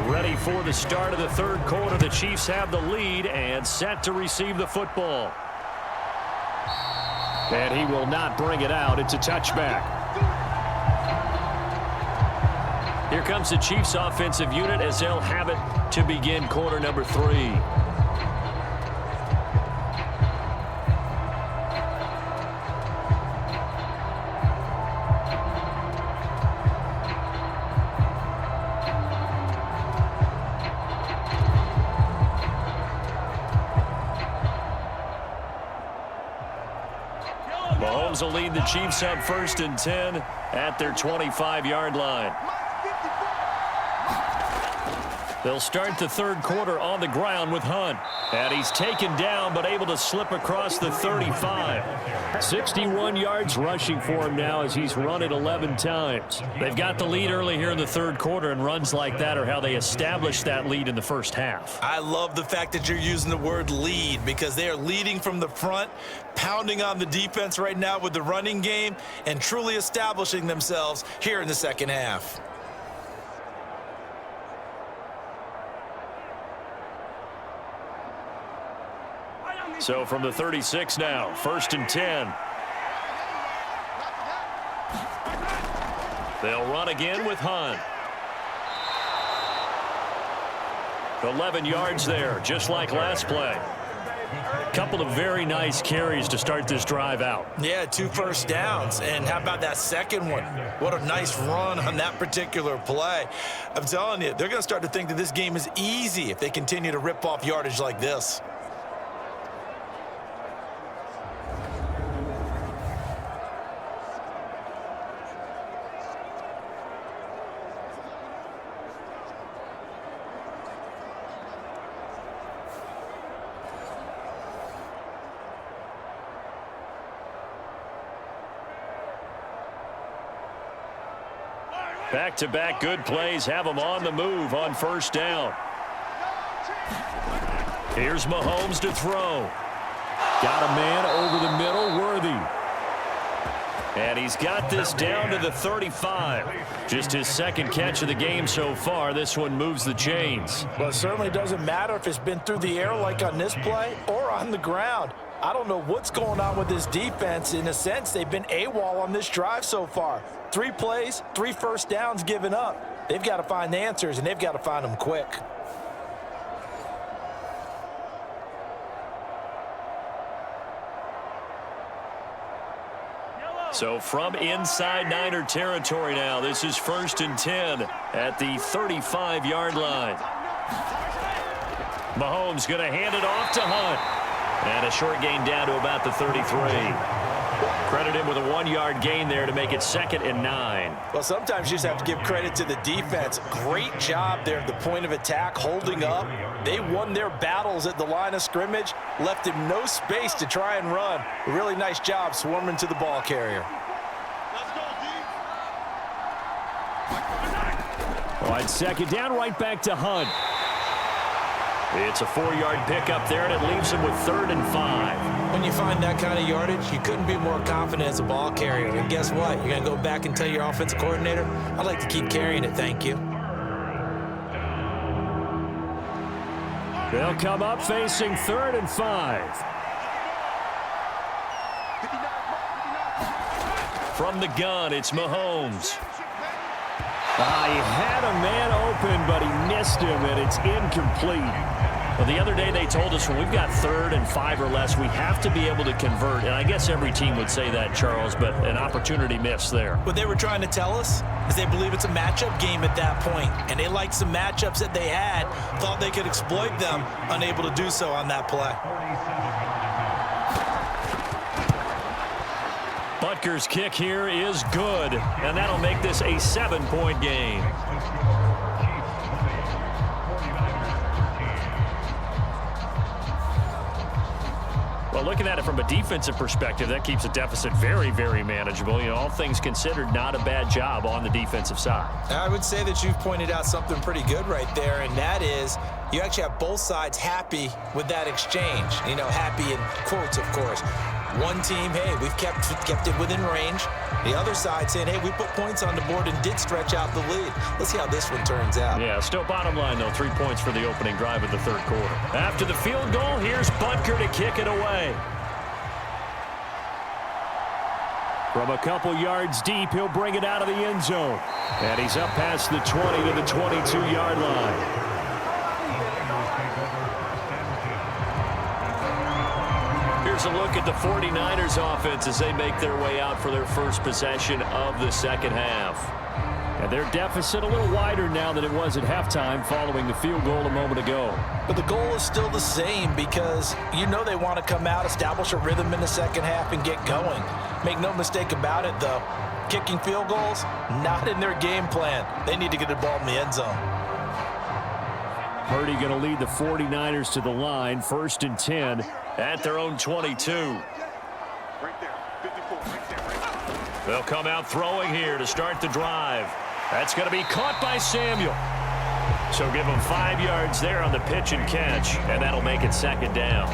Ready for the start of the third quarter. The Chiefs have the lead and set to receive the football. And he will not bring it out. It's a touchback. Here comes the Chiefs offensive unit as they'll have it to begin quarter number 3. Mahomes will lead the Chiefs up 1st and 10 at their 25-yard line. They'll start the third quarter on the ground with Hunt. And he's taken down but able to slip across the 35. 61 yards rushing for him now as he's run it 11 times. They've got the lead early here in the third quarter, and runs like that are how they established that lead in the first half. I love the fact that you're using the word lead, because they are leading from the front, pounding on the defense right now with the running game, and truly establishing themselves here in the second half. So from the 36 now, 1st and 10. They'll run again with Hunt. 11 yards there, just like last play. Couple of very nice carries to start this drive out. Yeah, 2 first downs. And how about that second one? What a nice run on that particular play. I'm telling you, they're going to start to think that this game is easy if they continue to rip off yardage like this. Back-to-back good plays have them on the move on 1st down. Here's Mahomes to throw. Got a man over the middle, Worthy. And he's got this down to the 35. Just his second catch of the game so far. This one moves the chains. Well, it certainly doesn't matter if it's been through the air like on this play or on the ground. I don't know what's going on with this defense. In a sense, they've been AWOL on this drive so far. 3 plays, 3 first downs given up. They've got to find the answers, and they've got to find them quick. So from inside Niner territory now, this is 1st and 10 at the 35-yard line. Mahomes going to hand it off to Hunt. And a short gain down to about the 33. Credit him with a 1-yard gain there to make it 2nd and 9. Well, sometimes you just have to give credit to the defense. Great job there at the point of attack, holding up. They won their battles at the line of scrimmage, left him no space to try and run. A really nice job swarming to the ball carrier. On 2nd down, right back to Hunt. It's a 4-yard pickup there, and it leaves him with 3rd and 5. When you find that kind of yardage, you couldn't be more confident as a ball carrier. And guess what? You're going to go back and tell your offensive coordinator, I'd like to keep carrying it, thank you. They'll come up facing 3rd and 5. From the gun, it's Mahomes. He had a man open, but he missed him, and it's incomplete. Well, the other day they told us when we've got 3rd and 5 or less, we have to be able to convert. And I guess every team would say that, Charles, but an opportunity missed there. What they were trying to tell us is they believe it's a matchup game at that point, and they liked some matchups that they had, thought they could exploit them, unable to do so on that play. Butker's kick here is good, and that'll make this a 7-point game. Well, looking at it from a defensive perspective, that keeps the deficit very, very manageable. You know, all things considered, not a bad job on the defensive side. I would say that you've pointed out something pretty good right there, and that is you actually have both sides happy with that exchange. You know, happy in quotes, of course. One team, hey, we've kept it within range. The other side saying, hey, we put points on the board and did stretch out the lead. Let's see how this one turns out. Yeah, still bottom line, though, 3 points for the opening drive of the third quarter. After the field goal, here's Butker to kick it away. From a couple yards deep, he'll bring it out of the end zone. And he's up past the 20 to the 22-yard line. Here's a look at the 49ers offense as they make their way out for their first possession of the second half. And their deficit a little wider now than it was at halftime following the field goal a moment ago. But the goal is still the same because you know they want to come out, establish a rhythm in the second half, and get going. Make no mistake about it, though. Kicking field goals, not in their game plan. They need to get the ball in the end zone. Purdy going to lead the 49ers to the line, 1st and 10 at their own 22. They'll come out throwing here to start the drive. That's going to be caught by Samuel. So give him 5 yards there on the pitch and catch, and that'll make it second down.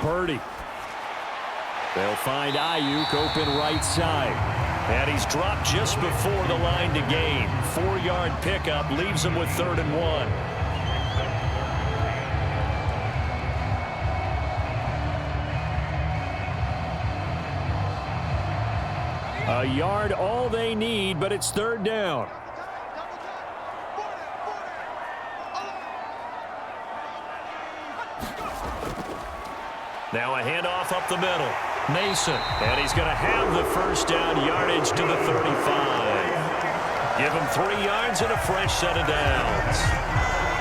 Purdy. They'll find Ayuk open right side. And he's dropped just before the line to gain. 4-yard pickup leaves him with 3rd and 1. A yard all they need, but it's 3rd down. Now a handoff up the middle. Mason. And he's going to have the first down, yardage to the 35. Give him 3 yards and a fresh set of downs.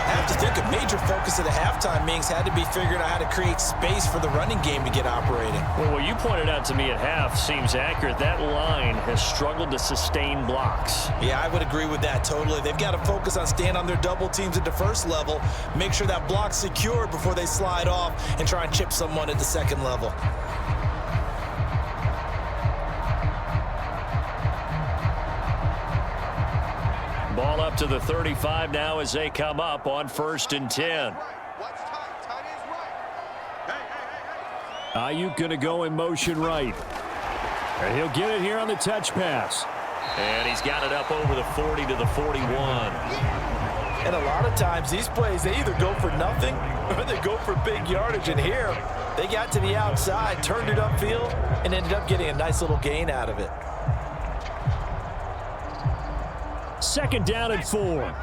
I have to think a major focus at the halftime meetings had to be figuring out how to create space for the running game to get operating. Well, what you pointed out to me at half seems accurate. That line has struggled to sustain blocks. Yeah, I would agree with that totally. They've got to focus on staying on their double teams at the first level, make sure that block's secured before they slide off and try and chip someone at the second level. Ball up to the 35 now as they come up on 1st and 10. Ayuk going to go in motion right. And he'll get it here on the touch pass. And he's got it up over the 40 to the 41. And a lot of times these plays, they either go for nothing or they go for big yardage. And here, they got to the outside, turned it upfield, and ended up getting a nice little gain out of it. 2nd down and 4.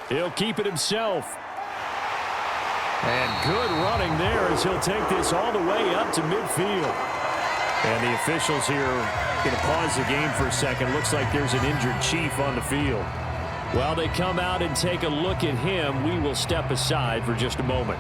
He'll keep it himself. And good running there as he'll take this all the way up to midfield. And the officials here going to pause the game for a second. Looks like there's an injured Chief on the field. While they come out and take a look at him, we will step aside for just a moment.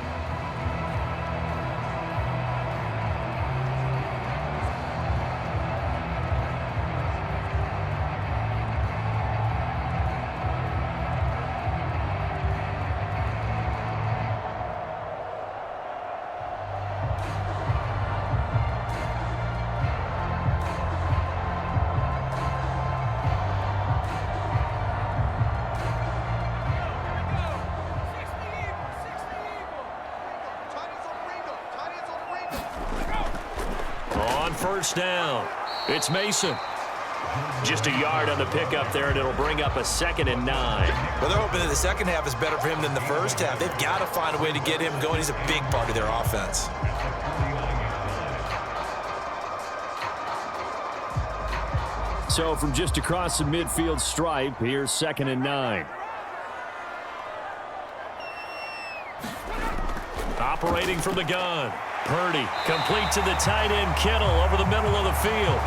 First down. It's Mason. Just a yard on the pickup there, and it'll bring up a 2nd and 9. Well, they're hoping that the second half is better for him than the first half. They've got to find a way to get him going. He's a big part of their offense. So from just across the midfield stripe, here's 2nd and 9. Operating from the gun. Purdy, complete to the tight end, Kittle, over the middle of the field.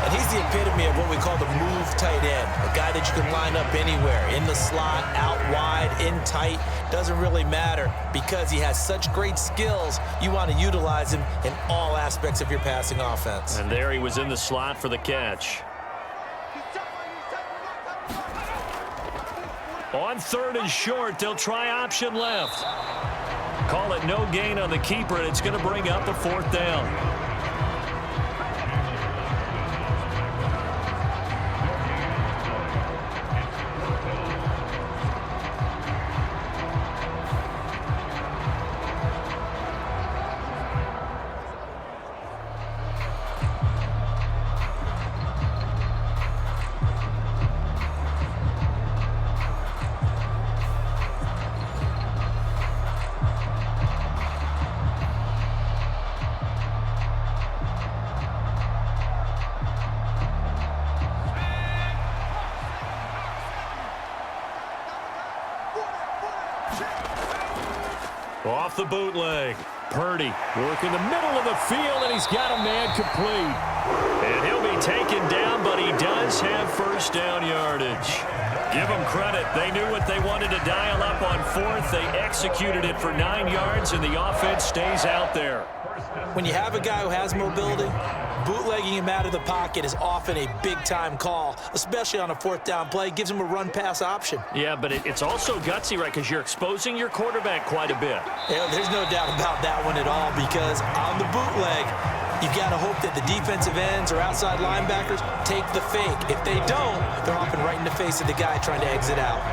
And he's the epitome of what we call the move tight end, a guy that you can line up anywhere, in the slot, out wide, in tight, doesn't really matter because he has such great skills. You want to utilize him in all aspects of your passing offense. And there he was in the slot for the catch. On 3rd and short, they'll try option left. Call it no gain on the keeper, and it's going to bring up the 4th down. Off the bootleg. Purdy working the middle of the field, and he's got a man complete. And he'll be taken down, but he does have first down yardage. Give them credit. They knew what they wanted to dial up on fourth. They executed it for 9 yards, and the offense stays out there. When you have a guy who has mobility, bootlegging him out of the pocket is often a big-time call, especially on a fourth down play. Gives him a run-pass option. Yeah, but it's also gutsy, right, because you're exposing your quarterback quite a bit. Yeah, there's no doubt about that one at all, because on the bootleg, you've got to hope that the defensive ends or outside linebackers take the fake. If they don't, they're often right in the face of the guy trying to exit out.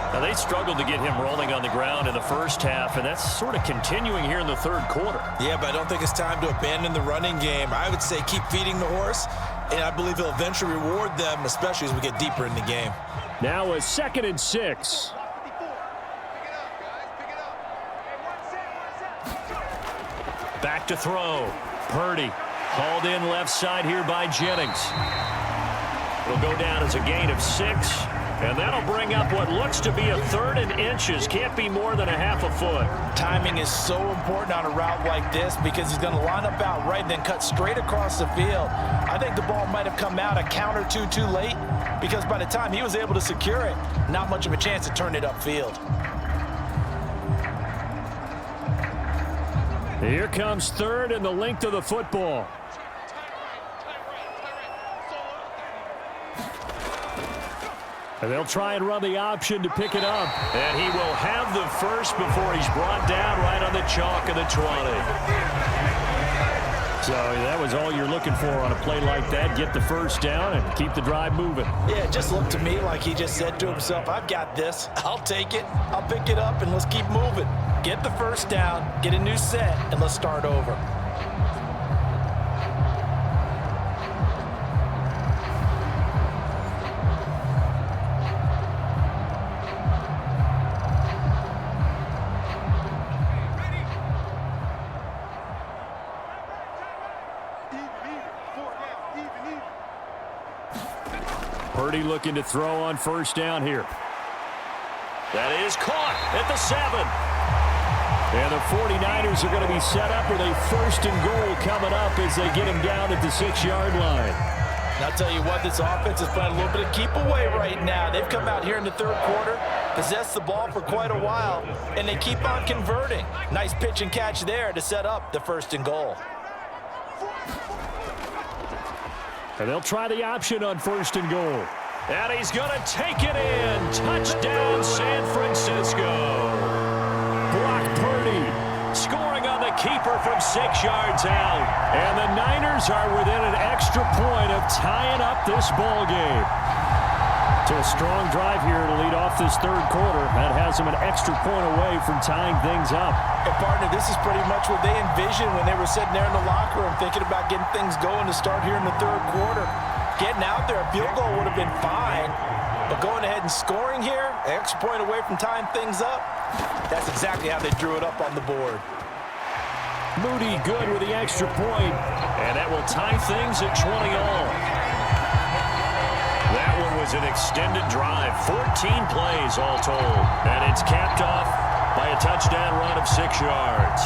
Now, they struggled to get him rolling on the ground in the first half, and that's sort of continuing here in the third quarter. Yeah, but I don't think it's time to abandon the running game. I would say keep feeding the horse, and I believe he'll eventually reward them, especially as we get deeper in the game. Now a 2nd and 6. Back to throw. Purdy hauled in left side here by Jennings. Will go down as a gain of 6. And that'll bring up what looks to be a 3rd and inches. Can't be more than a half a foot. Timing is so important on a route like this because he's going to line up out right and then cut straight across the field. I think the ball might have come out a count or two too late because by the time he was able to secure it, not much of a chance to turn it upfield. Here comes 3rd and the length of the football. And they'll try and run the option to pick it up. And he will have the first before he's brought down right on the chalk of the 20. So that was all you're looking for on a play like that. Get the first down and keep the drive moving. Yeah, it just looked to me like he just said to himself, I've got this. I'll take it. I'll pick it up, and let's keep moving. Get the first down, get a new set, and let's start over. Purdy looking to throw on first down here. That is caught at the 7. And the 49ers are going to be set up with a 1st and goal coming up as they get him down at the 6-yard line. And I'll tell you what, this offense is playing a little bit of keep away right now. They've come out here in the third quarter, possessed the ball for quite a while, and they keep on converting. Nice pitch and catch there to set up the 1st and goal. And they'll try the option on 1st and goal. And he's going to take it in. Touchdown, San Francisco. Brock Purdy Scoring on the keeper from 6 yards out. And the Niners are within an extra point of tying up this ball game. So a strong drive here to lead off this third quarter. That has them an extra point away from tying things up. And partner, this is pretty much what they envisioned when they were sitting there in the locker room thinking about getting things going to start here in the third quarter. Getting out there, a field goal would have been fine. But going ahead and scoring here, an extra point away from tying things up, that's exactly how they drew it up on the board. Moody good with the extra point. And that will tie things at 20 all. That one was an extended drive, 14 plays all told. And it's capped off by a touchdown run of 6 yards.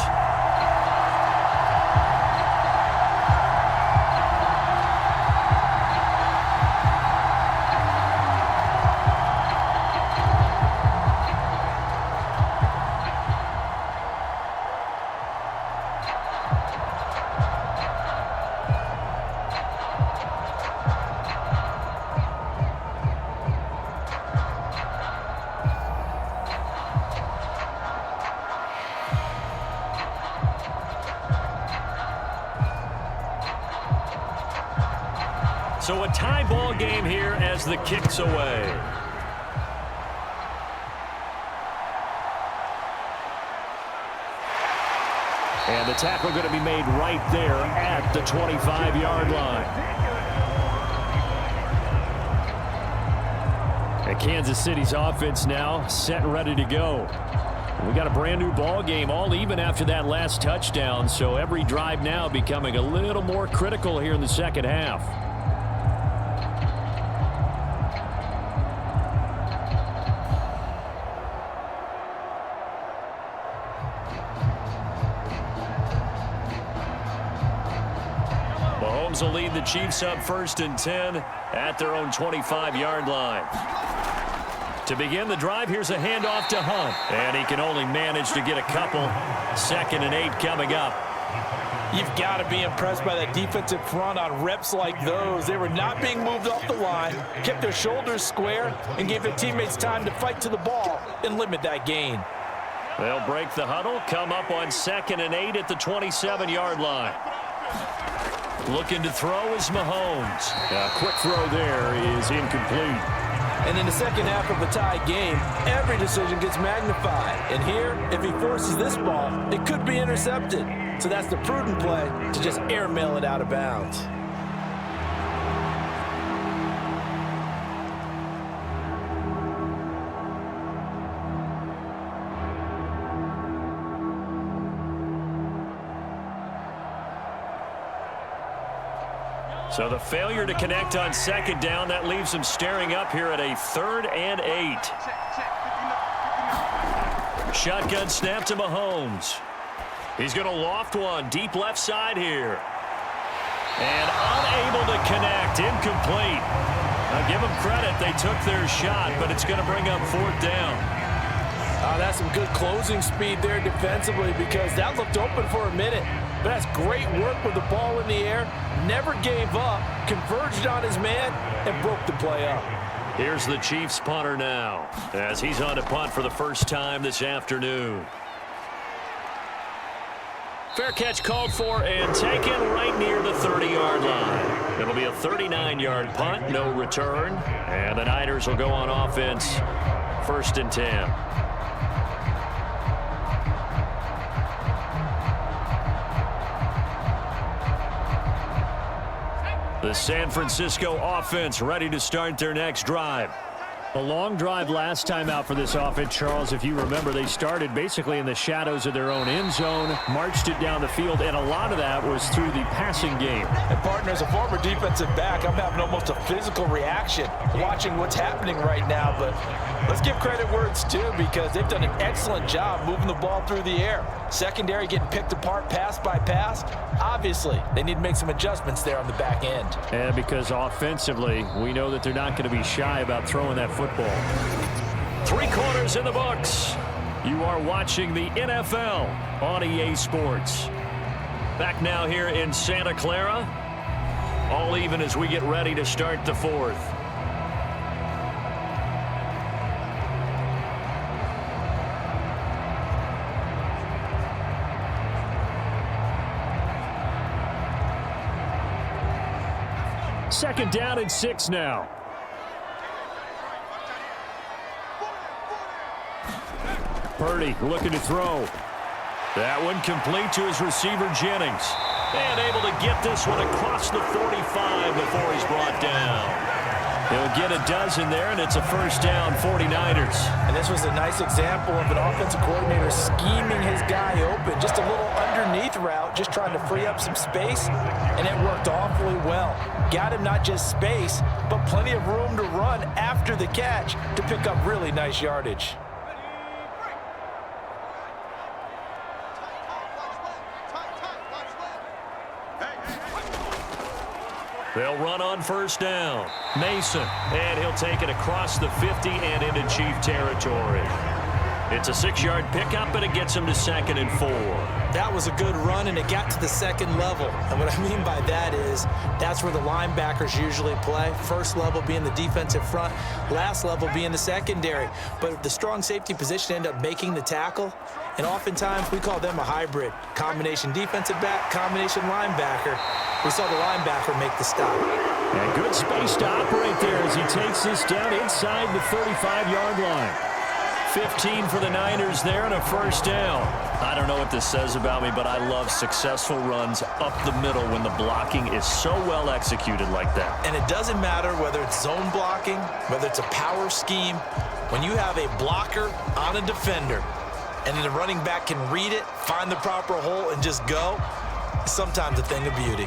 So a tie ball game here as the kick's away. And the tackle going to be made right there at the 25-yard line. And Kansas City's offense now set and ready to go. We got a brand new ball game, all even after that last touchdown. So every drive now becoming a little more critical here in the second half. Mahomes will lead the Chiefs up 1st and 10 at their own 25-yard line. To begin the drive, here's a handoff to Hunt. And he can only manage to get a couple. 2nd and 8 coming up. You've got to be impressed by that defensive front on reps like those. They were not being moved off the line, kept their shoulders square, and gave their teammates time to fight to the ball and limit that gain. They'll break the huddle, come up on 2nd and 8 at the 27-yard line. Looking to throw is Mahomes. A quick throw there is incomplete. And in the second half of a tie game, every decision gets magnified. And here, if he forces this ball, it could be intercepted. So that's the prudent play to just airmail it out of bounds. So the failure to connect on 2nd down, that leaves him staring up here at a 3rd and 8. Shotgun snap to Mahomes. He's going to loft one deep left side here. And unable to connect, incomplete. Now give them credit, they took their shot, but it's going to bring up 4th down. That's some good closing speed there defensively, because that looked open for a minute. But that's great work with the ball in the air. Never gave up, converged on his man, and broke the play up. Here's the Chiefs punter now, as he's on to punt for the first time this afternoon. Fair catch called for and taken right near the 30-yard line. It'll be a 39-yard punt, no return. And the Niners will go on offense, 1st and 10. The San Francisco offense ready to start their next drive. A long drive last time out for this offense, Charles. If you remember, they started basically in the shadows of their own end zone, marched it down the field, and a lot of that was through the passing game. And partner, as a former defensive back, I'm having almost a physical reaction watching what's happening right now. But let's give credit where it's due, because they've done an excellent job moving the ball through the air. Secondary getting picked apart pass by pass. Obviously, they need to make some adjustments there on the back end. And because offensively, we know that they're not going to be shy about throwing that football. 3 quarters in the books. You are watching the NFL on EA Sports. Back now here in Santa Clara. All even as we get ready to start the 4th. Second down and 6 now. Purdy looking to throw. That one complete to his receiver, Jennings. And able to get this one across the 45 before he's brought down. He'll get a dozen there, and it's a 1st down, 49ers. And this was a nice example of an offensive coordinator scheming his guy open. Just a little underneath route, just trying to free up some space, and it worked awfully well. Got him not just space, but plenty of room to run after the catch to pick up really nice yardage. They'll run on 1st down. Mason, and he'll take it across the 50 and into Chief territory. It's a 6-yard pickup, and it gets him to 2nd and 4. That was a good run, and it got to the 2nd level. And what I mean by that is that's where the linebackers usually play. 1st level being the defensive front, last level being the secondary. But the strong safety position ended up making the tackle, and oftentimes we call them a hybrid. Combination defensive back, combination linebacker. We saw the linebacker make the stop. And good space to operate there as he takes this down inside the 35-yard line. 15 for the Niners there and a 1st down. I don't know what this says about me, but I love successful runs up the middle when the blocking is so well executed like that. And it doesn't matter whether it's zone blocking, whether it's a power scheme. When you have a blocker on a defender and the running back can read it, find the proper hole, and just go, it's sometimes a thing of beauty.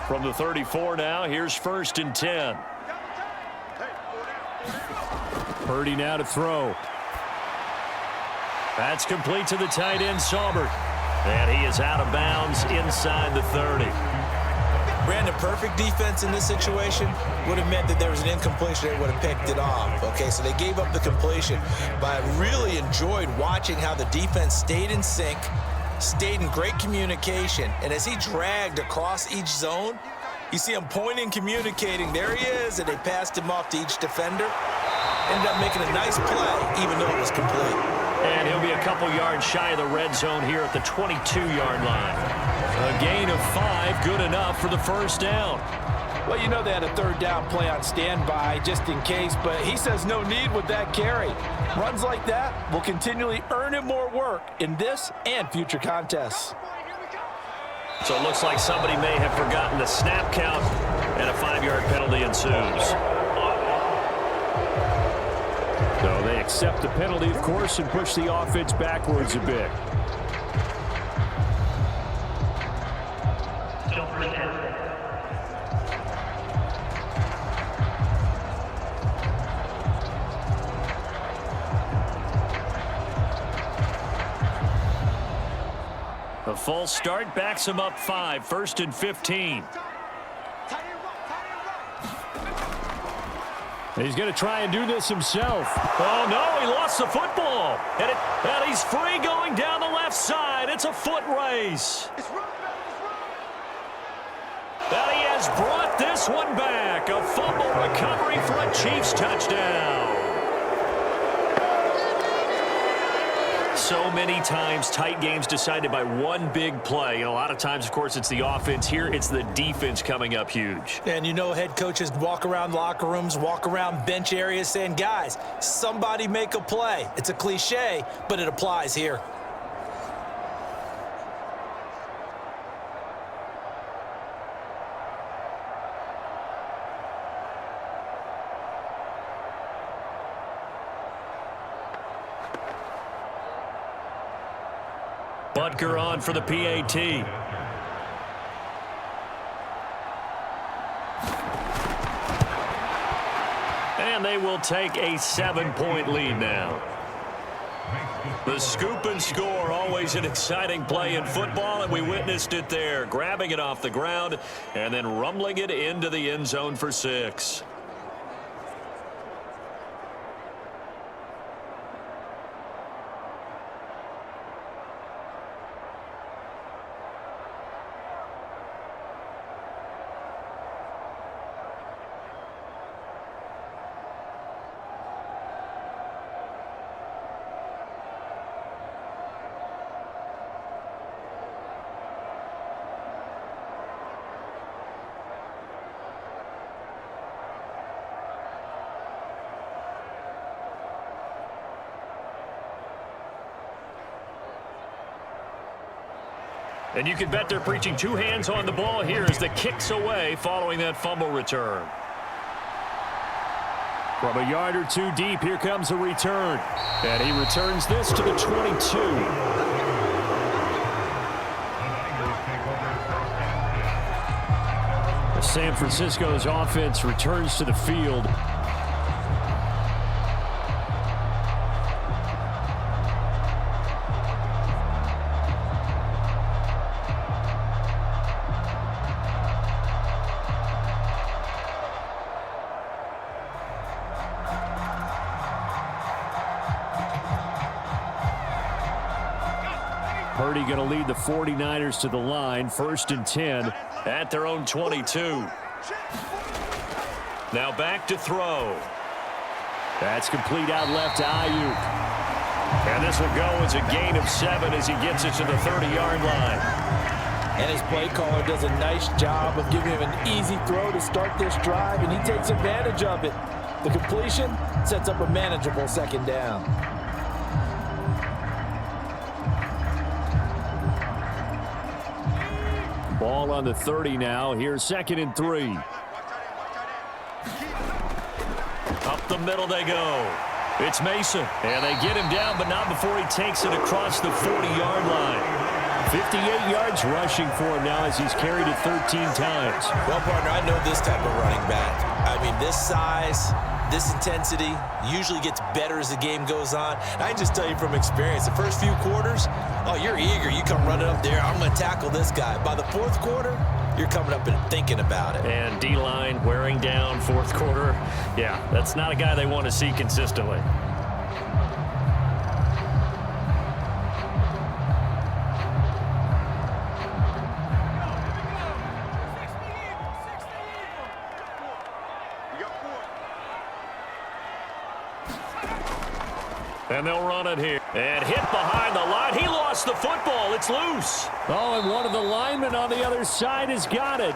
From the 34 now, here's 1st and 10. Purdy now to throw. That's complete to the tight end, Saubert. And he is out of bounds inside the 30. Brandon, perfect defense in this situation would have meant that there was an incompletion. They would have picked it off. Okay, so they gave up the completion. But I really enjoyed watching how the defense stayed in sync, stayed in great communication, and as he dragged across each zone, you see him pointing, communicating. There he is, and they passed him off to each defender. Ended up making a nice play, even though it was complete. And he'll be a couple yards shy of the red zone here at the 22-yard line. A gain of 5, good enough for the first down. Well, you know they had a third down play on standby just in case, but he says no need with that carry. Runs like that will continually earn him more work in this and future contests. So it looks like somebody may have forgotten the snap count, and a 5-yard penalty ensues. So they accept the penalty, of course, and push the offense backwards a bit. A false start backs him up 5, 1st and 15. He's going to try and do this himself. Oh, no, he lost the football. And he's free going down the left side. It's a foot race. And he has brought this one back. A fumble recovery for a Chiefs touchdown. So many times, tight games decided by one big play. And a lot of times, of course, it's the offense. Here, it's the defense coming up huge. And you know head coaches walk around locker rooms, walk around bench areas saying, guys, somebody make a play. It's a cliche, but it applies here. Butker on for the PAT. And they will take a 7-point lead now. The scoop and score, always an exciting play in football, and we witnessed it there, grabbing it off the ground and then rumbling it into the end zone for 6. And you can bet they're preaching 2 hands on the ball here as the kick's away following that fumble return. From a yard or 2 deep, here comes a return. And he returns this to the 22. San Francisco's offense returns to the field. Purdy going to lead the 49ers to the line, 1st and 10 at their own 22. Now back to throw. That's complete out left to Ayuk. And this will go as a gain of 7 as he gets it to the 30-yard line. And his play caller does a nice job of giving him an easy throw to start this drive, and he takes advantage of it. The completion sets up a manageable 2nd down. Ball on the 30 now. Here's 2nd and 3. Up the middle they go. It's Mason. And they get him down, but not before he takes it across the 40-yard line. 58 yards rushing for him now as he's carried it 13 times. Well, partner, I know this type of running back. I mean, this size, this intensity usually gets better as the game goes on. And I can just tell you from experience, the first few quarters, oh, you're eager. You come running up there, I'm going to tackle this guy. By the fourth quarter, you're coming up and thinking about it. And D-line wearing down fourth quarter. Yeah, that's not a guy they want to see consistently. And they'll run it here. And hit behind the line. He lost the football. It's loose. Oh, and one of the linemen on the other side has got it.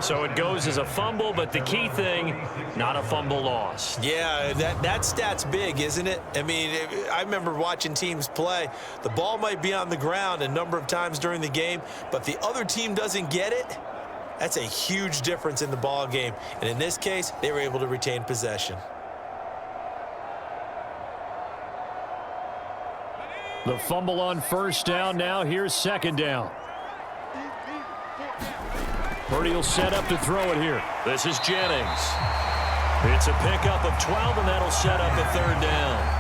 So it goes as a fumble, but the key thing, not a fumble lost. Yeah, that stat's big, isn't it? I mean, I remember watching teams play. The ball might be on the ground a number of times during the game, but the other team doesn't get it. That's a huge difference in the ball game. And in this case, they were able to retain possession. The fumble on first down. Now here's second down. Purdy will set up to throw it here. This is Jennings. It's a pickup of 12, and that'll set up a third down.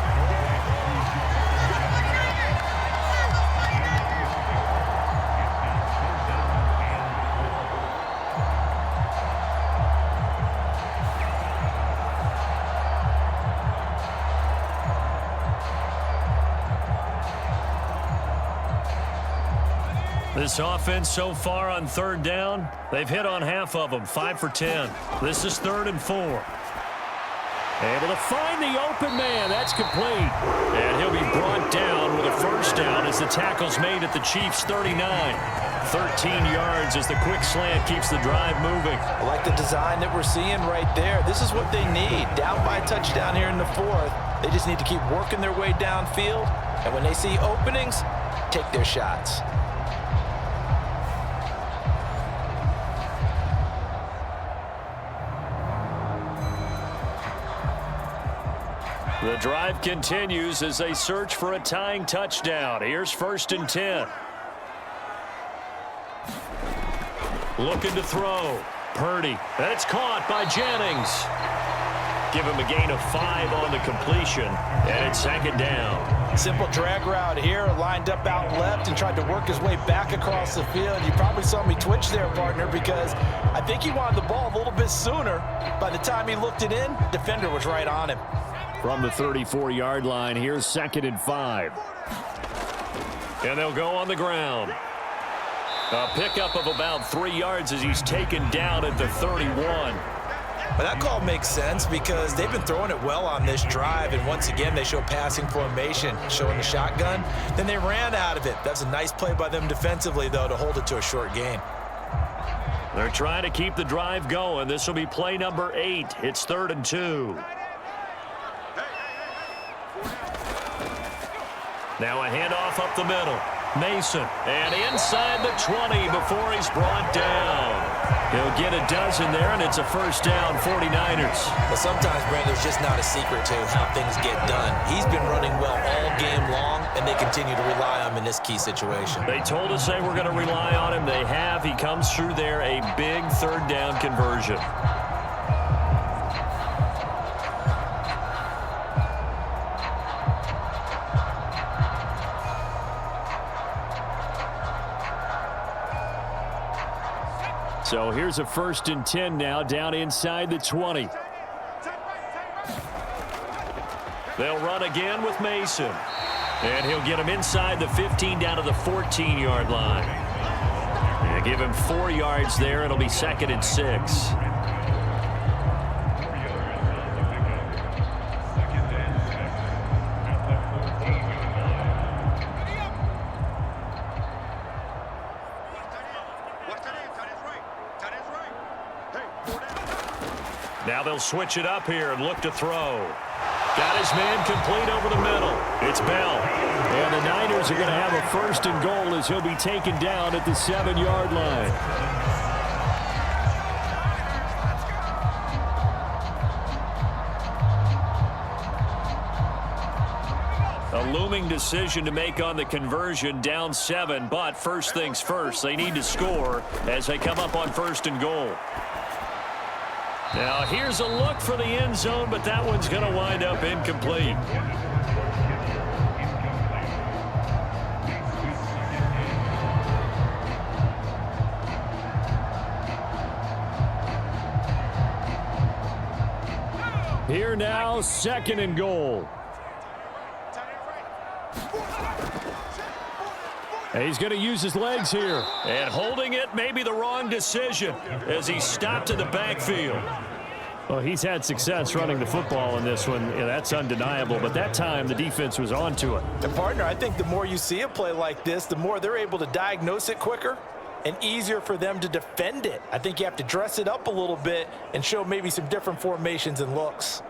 This offense so far on third down, they've hit on half of them, 5 for 10. This is 3rd and 4. Able to find the open man. That's complete. And he'll be brought down with a first down as the tackle's made at the Chiefs' 39. 13 yards as the quick slant keeps the drive moving. I like the design that we're seeing right there. This is what they need. Down by a touchdown here in the 4th. They just need to keep working their way downfield. And when they see openings, take their shots. The drive continues as they search for a tying touchdown. Here's 1st and 10. Looking to throw. Purdy. That's caught by Jennings. Give him a gain of 5 on the completion. And it's 2nd down. Simple drag route here, lined up out left and tried to work his way back across the field. You probably saw me twitch there, partner, because I think he wanted the ball a little bit sooner. By the time he looked it in, defender was right on him. From the 34-yard line, here's 2nd and 5. And they'll go on the ground. A pickup of about 3 yards as he's taken down at the 31. But that call makes sense because they've been throwing it well on this drive, and once again they show passing formation, showing the shotgun. Then they ran out of it. That's a nice play by them defensively, though, to hold it to a short gain. They're trying to keep the drive going. This will be play number 8. It's 3rd and 2. Now a handoff up the middle. Mason. And inside the 20 before he's brought down. He'll get a dozen there, and it's a first down, 49ers. But sometimes, Brent, there's just not a secret to how things get done. He's been running well all game long, and they continue to rely on him in this key situation. They told us they were going to rely on him. They have. He comes through there, a big 3rd down conversion. So here's a 1st and 10 now, down inside the 20. They'll run again with Mason. And he'll get him inside the 15 down to the 14-yard line. And give him 4 yards there. It'll be 2nd and 6. Now they'll switch it up here and look to throw. Got his man complete over the middle. It's Bell. And the Niners are going to have a 1st and goal as he'll be taken down at the 7-yard line. looming decision to make on the conversion, down 7. But first things first, they need to score as they come up on 1st and goal. Now here's a look for the end zone, but that one's going to wind up incomplete. Here now, 2nd and goal. And he's going to use his legs here. And holding it may be the wrong decision as he stopped in the backfield. Well, he's had success running the football in this one. Yeah, that's undeniable. But that time, the defense was on to it. And, partner, I think the more you see a play like this, the more they're able to diagnose it quicker and easier for them to defend it. I think you have to dress it up a little bit and show maybe some different formations and looks.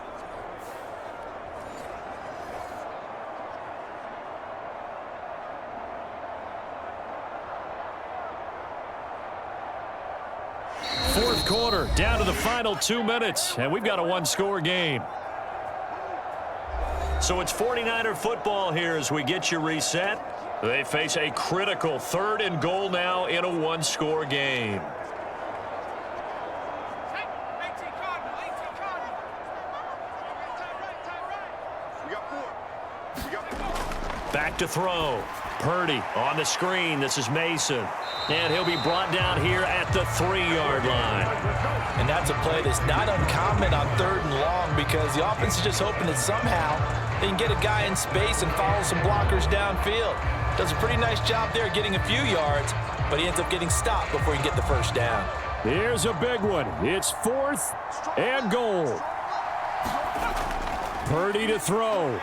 Fourth quarter, down to the final 2 minutes, and we've got a one-score game. So it's 49er football here as we get you reset. They face a critical 3rd and goal now in a one-score game. Back to throw. Purdy on the screen. This is Mason. And he'll be brought down here at the 3-yard line. And that's a play that's not uncommon on 3rd and long because the offense is just hoping that somehow they can get a guy in space and follow some blockers downfield. Does a pretty nice job there getting a few yards, but he ends up getting stopped before he can get the first down. Here's a big one. It's 4th and goal. Purdy to throw.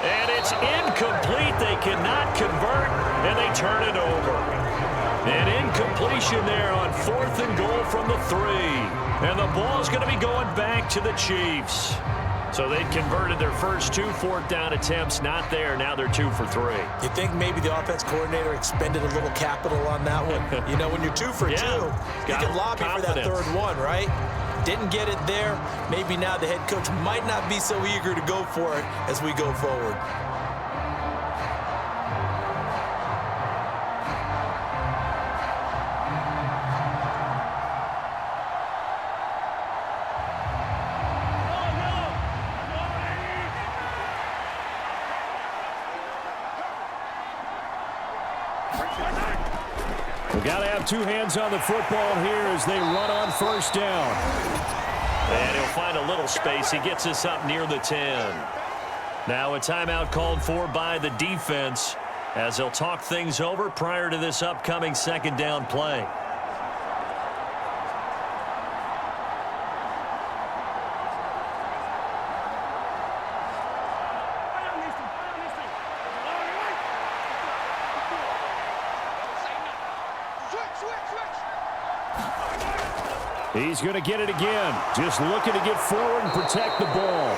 And it's incomplete. They cannot convert, and they turn it over. An incompletion there on 4th and goal from the 3. And the ball's going to be going back to the Chiefs. So they'd converted their first 2 4th down attempts. Not there. Now they're 2 for 3. You think maybe the offense coordinator expended a little capital on that one? You know, when you're 2 for 2, you can lobby for that 3rd one, right? Didn't get it there. Maybe now the head coach might not be so eager to go for it as we go forward. We got to have 2 hands on the football here as they run on 1st down. And he'll find a little space. He gets us up near the 10. Now a timeout called for by the defense as they'll talk things over prior to this upcoming 2nd down play. He's going to get it again. Just looking to get forward and protect the ball.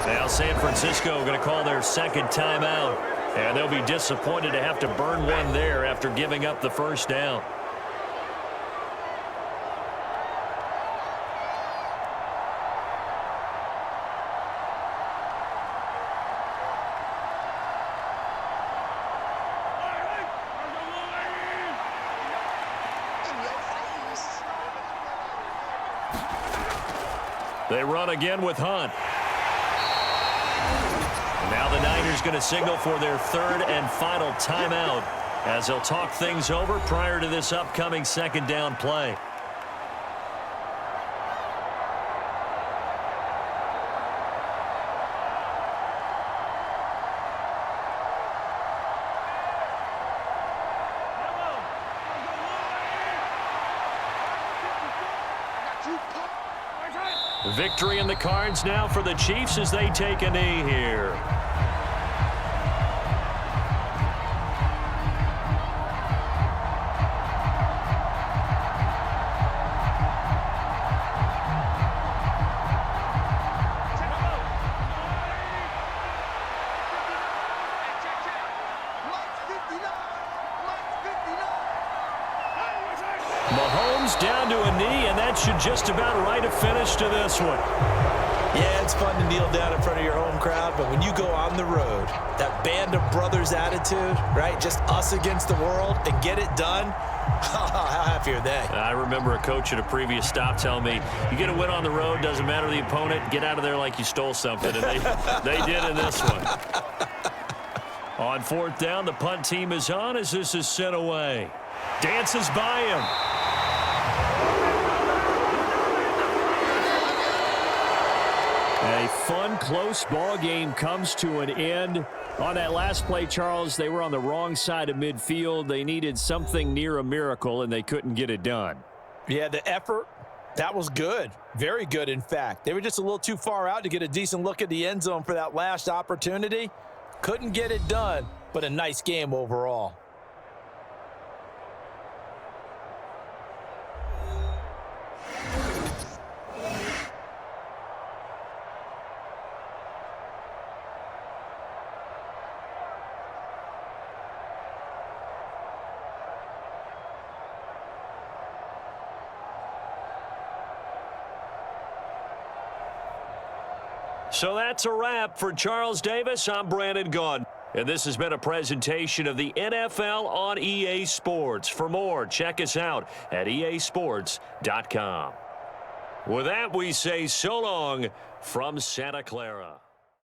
Now San Francisco going to call their 2nd timeout. And they'll be disappointed to have to burn one there after giving up the first down. They run again with Hunt. And now the Niners going to signal for their 3rd and final timeout as they'll talk things over prior to this upcoming 2nd down play. Victory in the cards now for the Chiefs as they take a knee here. Mahomes down to a knee, and that should just about write a finish to this one. Yeah, it's fun to kneel down in front of your home crowd, but when you go on the road, that band of brothers attitude, right? Just us against the world and get it done. How happy are they? I remember a coach at a previous stop telling me, you get a win on the road, doesn't matter the opponent, get out of there like you stole something. And they did in this one. On fourth down, the punt team is on as this is sent away. Dances by him. A fun, close ball game comes to an end. On that last play, Charles, they were on the wrong side of midfield. They needed something near a miracle, and they couldn't get it done. Yeah, the effort, that was good. Very good, in fact. They were just a little too far out to get a decent look at the end zone for that last opportunity. Couldn't get it done, but a nice game overall. So that's a wrap for Charles Davis. I'm Brandon Gaudin. And this has been a presentation of the NFL on EA Sports. For more, check us out at easports.com. With that, we say so long from Santa Clara.